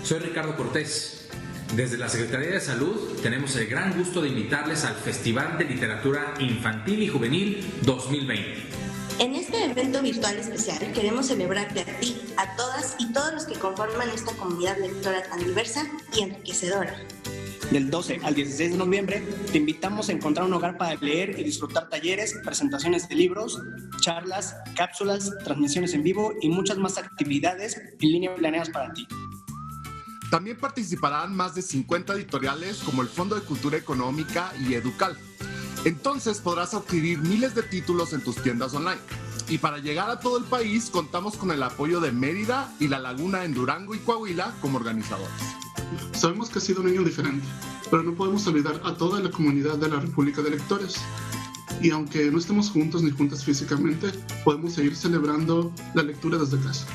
soy Ricardo Cortés. Desde la Secretaría de Salud tenemos el gran gusto de invitarles al Festival de Literatura Infantil y Juvenil 2020. En este evento virtual especial queremos celebrarte a ti, a todas y todos los que conforman esta comunidad lectora tan diversa y enriquecedora. Del 12 al 16 de noviembre te invitamos a encontrar un hogar para leer y disfrutar talleres, presentaciones de libros, charlas, cápsulas, transmisiones en vivo y muchas más actividades en línea planeadas para ti. También participarán más de 50 editoriales como el Fondo de Cultura Económica y Educal. Entonces podrás adquirir miles de títulos en tus tiendas online. Y para llegar a todo el país contamos con el apoyo de Mérida y La Laguna en Durango y Coahuila como organizadores. Sabemos que ha sido un año diferente, pero no podemos olvidar a toda la comunidad de la República de Lectores. Y aunque no estemos juntos ni juntas físicamente, podemos seguir celebrando la lectura desde casa.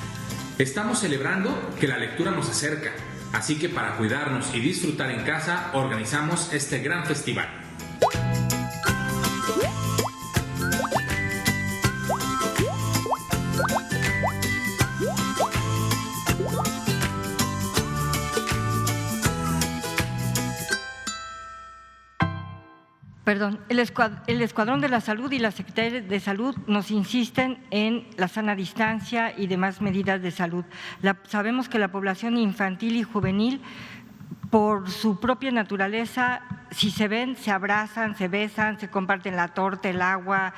Estamos celebrando que la lectura nos acerca, así que para cuidarnos y disfrutar en casa, organizamos este gran festival. Perdón, el Escuadrón de la Salud y la Secretaría de Salud nos insisten en la sana distancia y demás medidas de salud. Sabemos que la población infantil y juvenil, por su propia naturaleza, si se ven, se abrazan, se besan, se comparten la torta, el agua.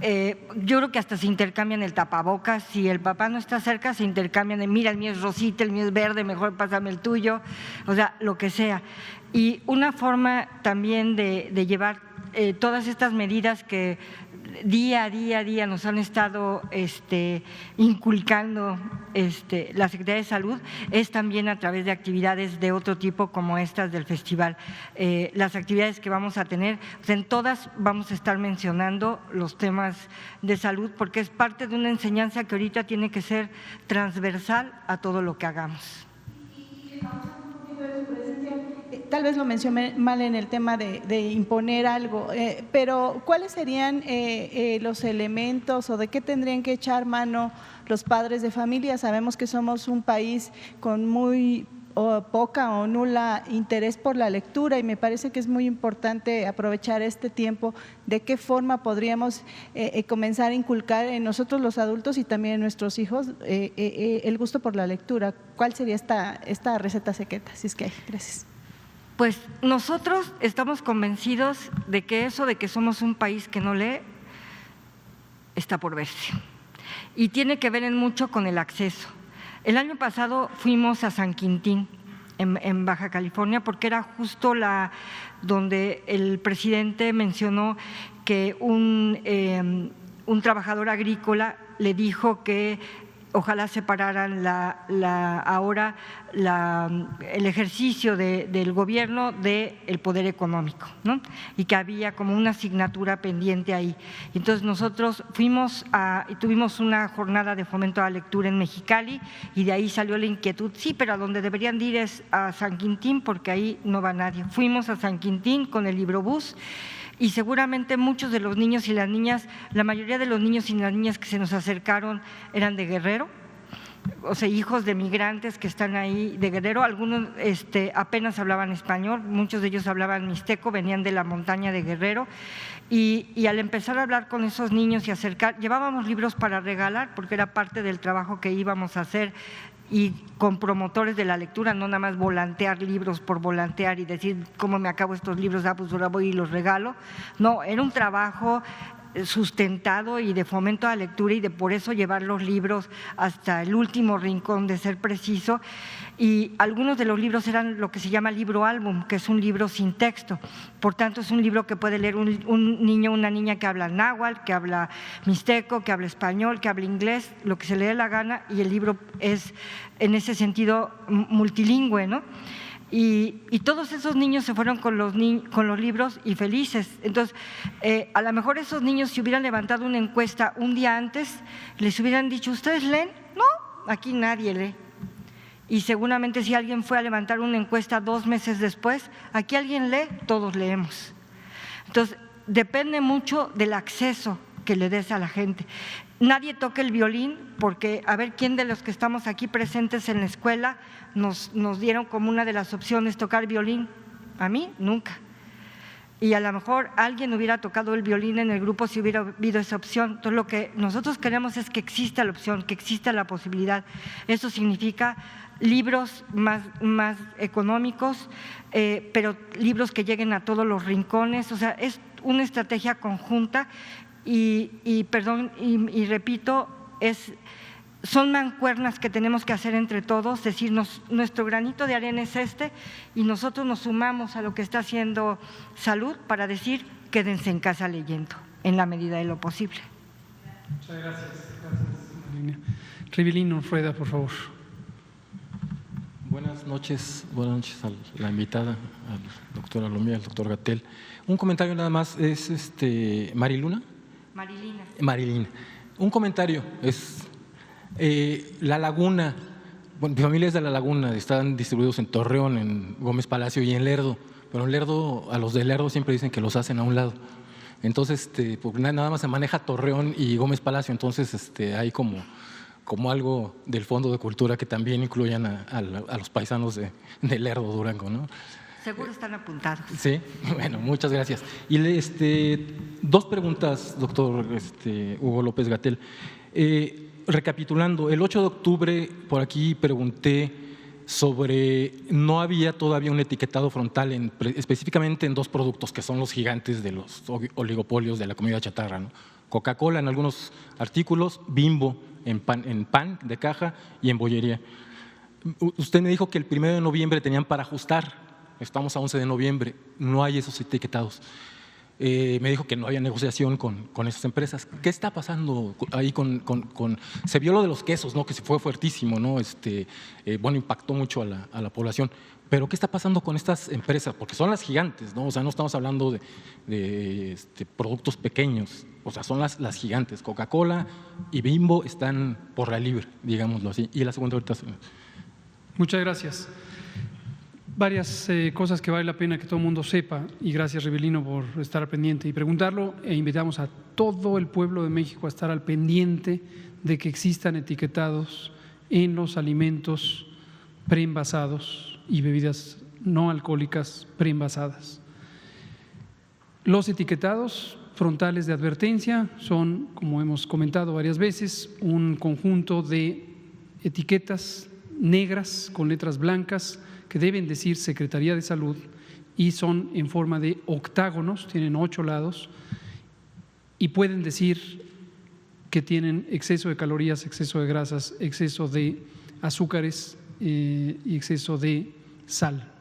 Yo creo que hasta se intercambian el tapabocas. Si el papá no está cerca, se intercambian de mira, el mío es rosita, el mío es verde, mejor pásame el tuyo, o sea, lo que sea. Y una forma también de llevar todas estas medidas que día a día nos han estado inculcando la Secretaría de Salud es también a través de actividades de otro tipo como estas del festival. Las actividades que vamos a tener, en todas vamos a estar mencionando los temas de salud porque es parte de una enseñanza que ahorita tiene que ser transversal a todo lo que hagamos. Tal vez lo mencioné mal en el tema de imponer algo, pero ¿cuáles serían los elementos o de qué tendrían que echar mano los padres de familia? Sabemos que somos un país con muy poca o nula interés por la lectura y me parece que es muy importante aprovechar este tiempo. ¿De qué forma podríamos comenzar a inculcar en nosotros los adultos y también en nuestros hijos el gusto por la lectura? ¿Cuál sería esta receta secreta? Si es que hay. Gracias. Pues nosotros estamos convencidos de que eso de que somos un país que no lee está por verse y tiene que ver en mucho con el acceso. El año pasado fuimos a San Quintín, en Baja California, porque era justo donde el presidente mencionó que un trabajador agrícola le dijo que ojalá separaran ahora el ejercicio del gobierno del poder económico, ¿no? Y que había como una asignatura pendiente ahí. Entonces nosotros fuimos y tuvimos una jornada de fomento a la lectura en Mexicali y de ahí salió la inquietud, sí, pero a donde deberían de ir es a San Quintín porque ahí no va nadie. Fuimos a San Quintín con el librobús. Y seguramente muchos de los niños y las niñas, la mayoría de los niños y las niñas que se nos acercaron eran de Guerrero, o sea, hijos de migrantes que están ahí de Guerrero, algunos apenas hablaban español, muchos de ellos hablaban mixteco, venían de la montaña de Guerrero y al empezar a hablar con esos niños y llevábamos libros para regalar porque era parte del trabajo que íbamos a hacer y con promotores de la lectura, no nada más volantear libros por volantear y decir cómo me acabo estos libros, pues ahora voy y los regalo. No, era un trabajo sustentado y de fomento a la lectura y de por eso llevar los libros hasta el último rincón, de ser preciso. Y algunos de los libros eran lo que se llama libro álbum, que es un libro sin texto. Por tanto, es un libro que puede leer un niño o una niña que habla náhuatl, que habla mixteco, que habla español, que habla inglés, lo que se le dé la gana, y el libro es en ese sentido multilingüe, ¿no? Y todos esos niños se fueron con los libros y felices. Entonces, a lo mejor esos niños, si hubieran levantado una encuesta un día antes, les hubieran dicho, ¿ustedes leen? No, aquí nadie lee. Y seguramente si alguien fue a levantar una encuesta 2 meses después, aquí alguien lee, todos leemos. Entonces, depende mucho del acceso que le des a la gente. Nadie toca el violín porque a ver quién de los que estamos aquí presentes en la escuela nos dieron como una de las opciones tocar violín. A mí, nunca. Y a lo mejor alguien hubiera tocado el violín en el grupo si hubiera habido esa opción. Entonces lo que nosotros queremos es que exista la opción, que exista la posibilidad. Eso significa libros más económicos, pero libros que lleguen a todos los rincones. O sea, es una estrategia conjunta y repito, son mancuernas que tenemos que hacer entre todos, decir, nuestro granito de arena es y nosotros nos sumamos a lo que está haciendo Salud para decir, quédense en casa leyendo, en la medida de lo posible. Muchas gracias. Gracias, Rivelino Rueda, por favor. Buenas noches a la invitada, al doctor Alomía, al doctor Gatell. Un comentario nada más, es Mariluna. Marilina. Un comentario, es La Laguna, bueno, mi familia es de La Laguna, están distribuidos en Torreón, en Gómez Palacio y en Lerdo, pero en Lerdo, a los de Lerdo siempre dicen que los hacen a un lado. Entonces, porque nada más se maneja Torreón y Gómez Palacio, entonces hay como algo del Fondo de Cultura que también incluyan a los paisanos de Lerdo, Durango, ¿no? Seguro están apuntados. Sí, bueno, muchas gracias. Y dos preguntas, doctor Hugo López Gatell. Recapitulando, el 8 de octubre por aquí pregunté sobre no había todavía un etiquetado frontal específicamente en dos productos que son los gigantes de los oligopolios de la comida chatarra, ¿no? Coca-Cola en algunos artículos, Bimbo en pan de caja y en bollería. Usted me dijo que el 1 de noviembre tenían para ajustar, estamos a 11 de noviembre, no hay esos etiquetados. Me dijo que no había negociación con esas empresas. ¿Qué está pasando ahí se vio lo de los quesos, ¿no? Que fue fuertísimo, ¿no? Bueno, impactó mucho a la población. Pero ¿qué está pasando con estas empresas? Porque son las gigantes, ¿no? O sea, no estamos hablando de productos pequeños, o sea, son las gigantes. Coca-Cola y Bimbo están por la libre, digámoslo así. Y la segunda ahorita. Muchas gracias. Varias cosas que vale la pena que todo el mundo sepa, y gracias Rivelino por estar al pendiente y preguntarlo, e invitamos a todo el pueblo de México a estar al pendiente de que existan etiquetados en los alimentos preenvasados y bebidas no alcohólicas preenvasadas. Los etiquetados frontales de advertencia son, como hemos comentado varias veces, un conjunto de etiquetas negras con letras blancas que deben decir Secretaría de Salud y son en forma de octágonos, tienen 8 lados y pueden decir que tienen exceso de calorías, exceso de grasas, exceso de azúcares y exceso de sal.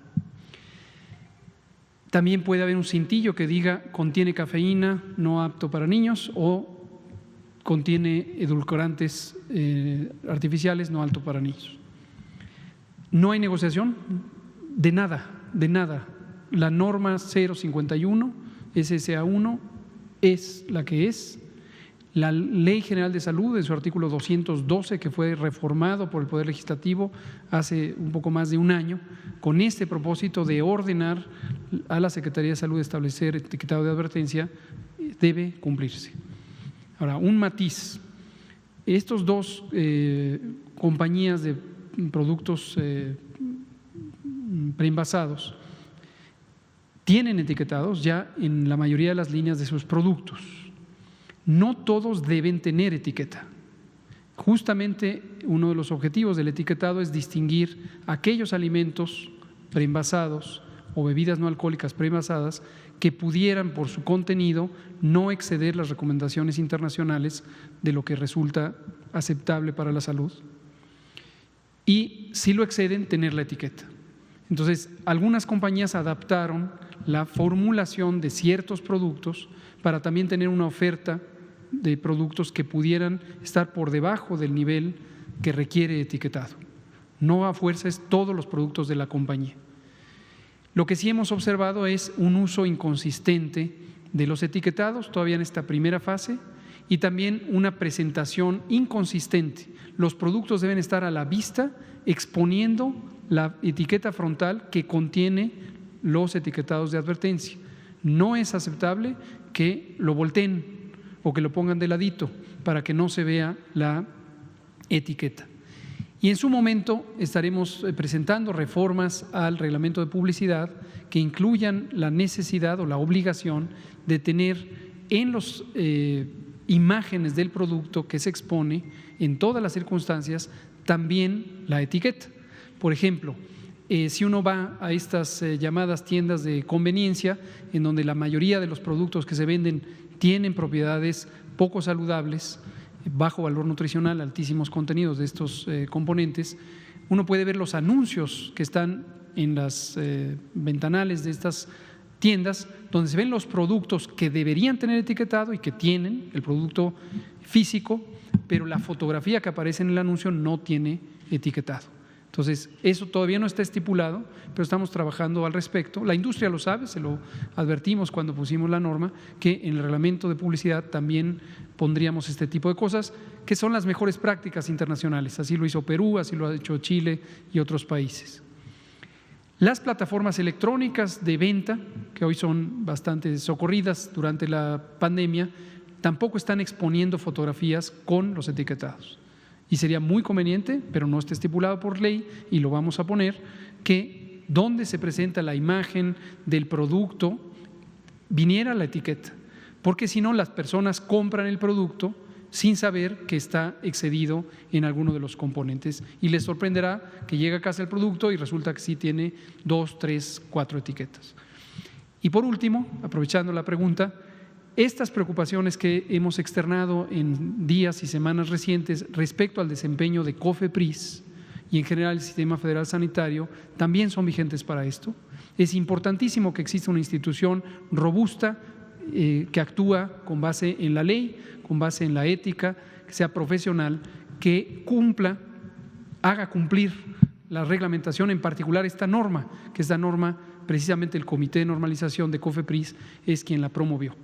También puede haber un cintillo que diga contiene cafeína, no apto para niños, o contiene edulcorantes artificiales, no apto para niños. No hay negociación de nada. La norma 051, SSA1, es la que es. La Ley General de Salud, en su artículo 212, que fue reformado por el Poder Legislativo hace un poco más de un año, con este propósito de ordenar a la Secretaría de Salud establecer etiquetado de advertencia, debe cumplirse. Ahora, un matiz. Estos dos compañías de productos preenvasados tienen etiquetados ya en la mayoría de las líneas de sus productos. No todos deben tener etiqueta. Justamente uno de los objetivos del etiquetado es distinguir aquellos alimentos preenvasados o bebidas no alcohólicas preenvasadas que pudieran por su contenido no exceder las recomendaciones internacionales de lo que resulta aceptable para la salud. Y si lo exceden, tener la etiqueta. Entonces, algunas compañías adaptaron la formulación de ciertos productos para también tener una oferta de productos que pudieran estar por debajo del nivel que requiere etiquetado. No a fuerzas todos los productos de la compañía. Lo que sí hemos observado es un uso inconsistente de los etiquetados todavía en esta primera fase y también una presentación inconsistente. Los productos deben estar a la vista exponiendo la etiqueta frontal que contiene los etiquetados de advertencia. No es aceptable que lo volteen o que lo pongan de ladito para que no se vea la etiqueta. Y en su momento estaremos presentando reformas al reglamento de publicidad que incluyan la necesidad o la obligación de tener en los imágenes del producto que se expone en todas las circunstancias también la etiqueta. Por ejemplo, si uno va a estas llamadas tiendas de conveniencia, en donde la mayoría de los productos que se venden tienen propiedades poco saludables, bajo valor nutricional, altísimos contenidos de estos componentes, uno puede ver los anuncios que están en las ventanales de estas tiendas donde se ven los productos que deberían tener etiquetado y que tienen el producto físico, pero la fotografía que aparece en el anuncio no tiene etiquetado. Entonces, eso todavía no está estipulado, pero estamos trabajando al respecto. La industria lo sabe, se lo advertimos cuando pusimos la norma, que en el reglamento de publicidad también pondríamos este tipo de cosas, que son las mejores prácticas internacionales. Así lo hizo Perú, así lo ha hecho Chile y otros países. Las plataformas electrónicas de venta, que hoy son bastante socorridas durante la pandemia, tampoco están exponiendo fotografías con los etiquetados. Y sería muy conveniente, pero no está estipulado por ley y lo vamos a poner, que donde se presenta la imagen del producto viniera la etiqueta, porque si no las personas compran el producto sin saber que está excedido en alguno de los componentes y les sorprenderá que llega a casa el producto y resulta que sí tiene 2, 3, 4 etiquetas. Y por último, aprovechando la pregunta, estas preocupaciones que hemos externado en días y semanas recientes respecto al desempeño de COFEPRIS y en general el Sistema Federal Sanitario también son vigentes para esto. Es importantísimo que exista una institución robusta que actúa con base en la ley, con base en la ética, que sea profesional, que cumpla, haga cumplir la reglamentación, en particular esta norma, que esta norma precisamente el Comité de Normalización de COFEPRIS es quien la promovió.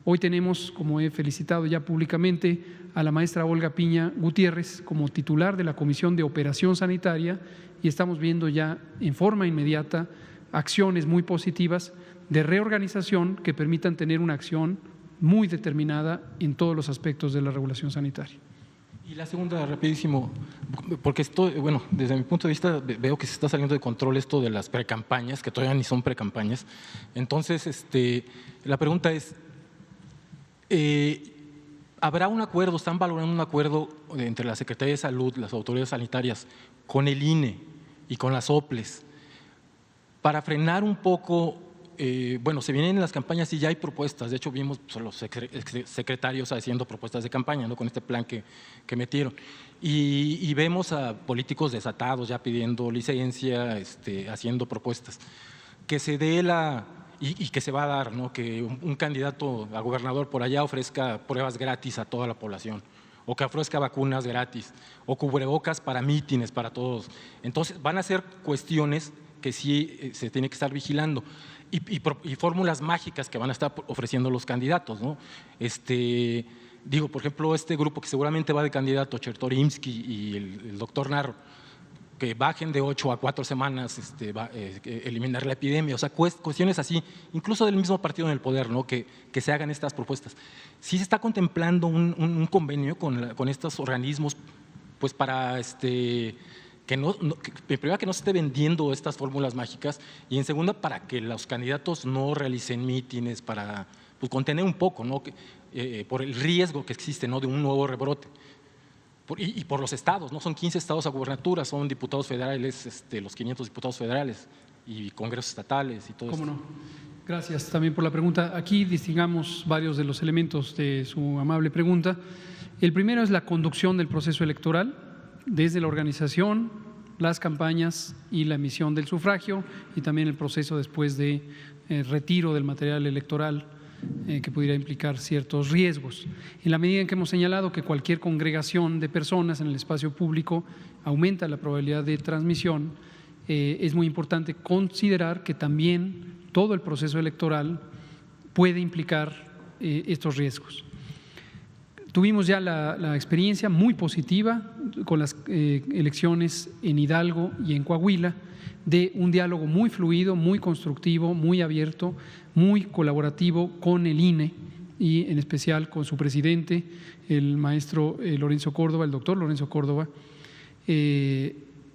Hoy tenemos, como he felicitado ya públicamente, a la maestra Olga Piña Gutiérrez como titular de la Comisión de Operación Sanitaria y estamos viendo ya en forma inmediata acciones muy positivas de reorganización que permitan tener una acción muy determinada en todos los aspectos de la regulación sanitaria. Y la segunda, rapidísimo, porque esto, bueno, desde mi punto de vista veo que se está saliendo de control esto de las precampañas, que todavía ni son precampañas. Entonces, la pregunta es, ¿habrá un acuerdo, están valorando un acuerdo entre la Secretaría de Salud, las autoridades sanitarias, con el INE y con las OPLES para frenar un poco? Bueno, se vienen las campañas y ya hay propuestas. De hecho, vimos los secretarios haciendo propuestas de campaña, ¿no?, con este plan que metieron. Y vemos a políticos desatados ya pidiendo licencia, haciendo propuestas. Que se dé y que se va a dar, ¿no?, que un candidato a gobernador por allá ofrezca pruebas gratis a toda la población, o que ofrezca vacunas gratis, o cubrebocas para mítines para todos. Entonces, van a ser cuestiones que sí se tiene que estar vigilando. Y fórmulas mágicas que van a estar ofreciendo los candidatos, ¿no? Digo, por ejemplo, este grupo que seguramente va de candidato, Chertorivsky y el doctor Narro, que bajen de 8 a 4 semanas, eliminar la epidemia, o sea, cuestiones así, incluso del mismo partido en el poder, ¿no?, que se hagan estas propuestas. Sí se está contemplando un convenio con estos organismos, pues para primero que no se esté vendiendo estas fórmulas mágicas y en segunda para que los candidatos no realicen mítines para pues, contener un poco, ¿no?, por el riesgo que existe, ¿no?, de un nuevo rebrote. Y por los estados, ¿no? Son 15 estados a gubernatura, son diputados federales, los 500 diputados federales y congresos estatales y todo eso. ¿Cómo no? Gracias también por la pregunta. Aquí distingamos varios de los elementos de su amable pregunta. El primero es la conducción del proceso electoral, desde la organización, las campañas y la emisión del sufragio y también el proceso después de retiro del material electoral que pudiera implicar ciertos riesgos. En la medida en que hemos señalado que cualquier congregación de personas en el espacio público aumenta la probabilidad de transmisión, es muy importante considerar que también todo el proceso electoral puede implicar estos riesgos. Tuvimos ya la experiencia muy positiva con las elecciones en Hidalgo y en Coahuila de un diálogo muy fluido, muy constructivo, muy abierto, muy colaborativo con el INE y en especial con su presidente, el maestro Lorenzo Córdoba, el doctor Lorenzo Córdoba,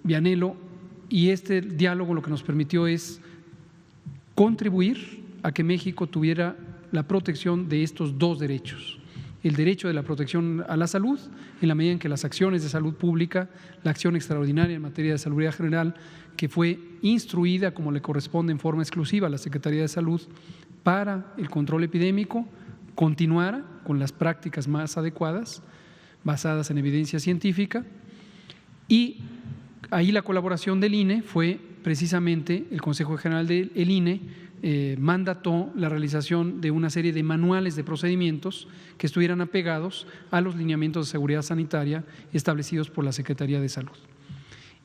Vianello, y este diálogo lo que nos permitió es contribuir a que México tuviera la protección de estos dos derechos. El derecho de la protección a la salud, en la medida en que las acciones de salud pública, la acción extraordinaria en materia de salubridad general, que fue instruida como le corresponde en forma exclusiva a la Secretaría de Salud para el control epidémico, continuara con las prácticas más adecuadas, basadas en evidencia científica, y ahí la colaboración del INE fue precisamente el Consejo General del INE mandató la realización de una serie de manuales de procedimientos que estuvieran apegados a los lineamientos de seguridad sanitaria establecidos por la Secretaría de Salud.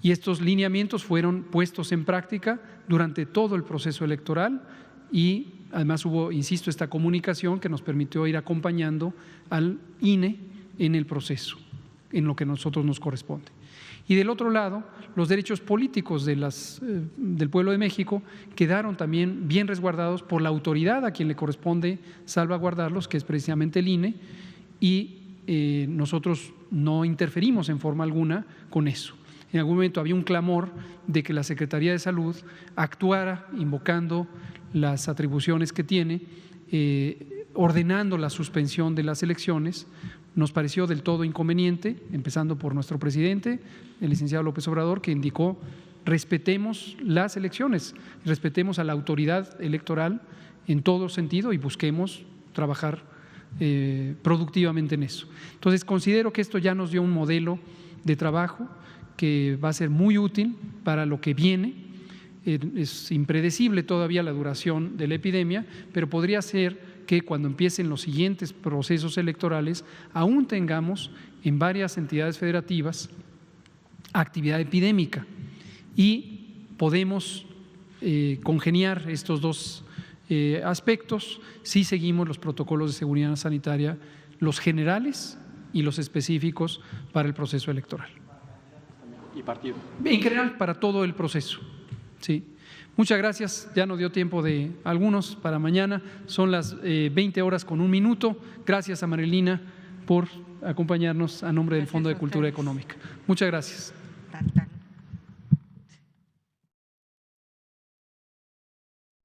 Y estos lineamientos fueron puestos en práctica durante todo el proceso electoral y además hubo, insisto, esta comunicación que nos permitió ir acompañando al INE en el proceso, en lo que a nosotros nos corresponde. Y del otro lado, los derechos políticos del pueblo de México quedaron también bien resguardados por la autoridad a quien le corresponde salvaguardarlos, que es precisamente el INE, y nosotros no interferimos en forma alguna con eso. En algún momento había un clamor de que la Secretaría de Salud actuara invocando las atribuciones que tiene, ordenando la suspensión de las elecciones. Nos pareció del todo inconveniente, empezando por nuestro presidente, el licenciado López Obrador, que indicó: respetemos las elecciones, respetemos a la autoridad electoral en todo sentido y busquemos trabajar productivamente en eso. Entonces, considero que esto ya nos dio un modelo de trabajo que va a ser muy útil para lo que viene. Es impredecible todavía la duración de la epidemia, pero podría ser que cuando empiecen los siguientes procesos electorales aún tengamos en varias entidades federativas actividad epidémica y podemos congeniar estos dos aspectos si seguimos los protocolos de seguridad sanitaria, los generales y los específicos para el proceso electoral. Y partido. En general, para todo el proceso. Sí. Muchas gracias. Ya no dio tiempo de algunos para mañana. Son las 20:01. Gracias a Marilina por acompañarnos a nombre del Fondo de Cultura Económica. Muchas gracias.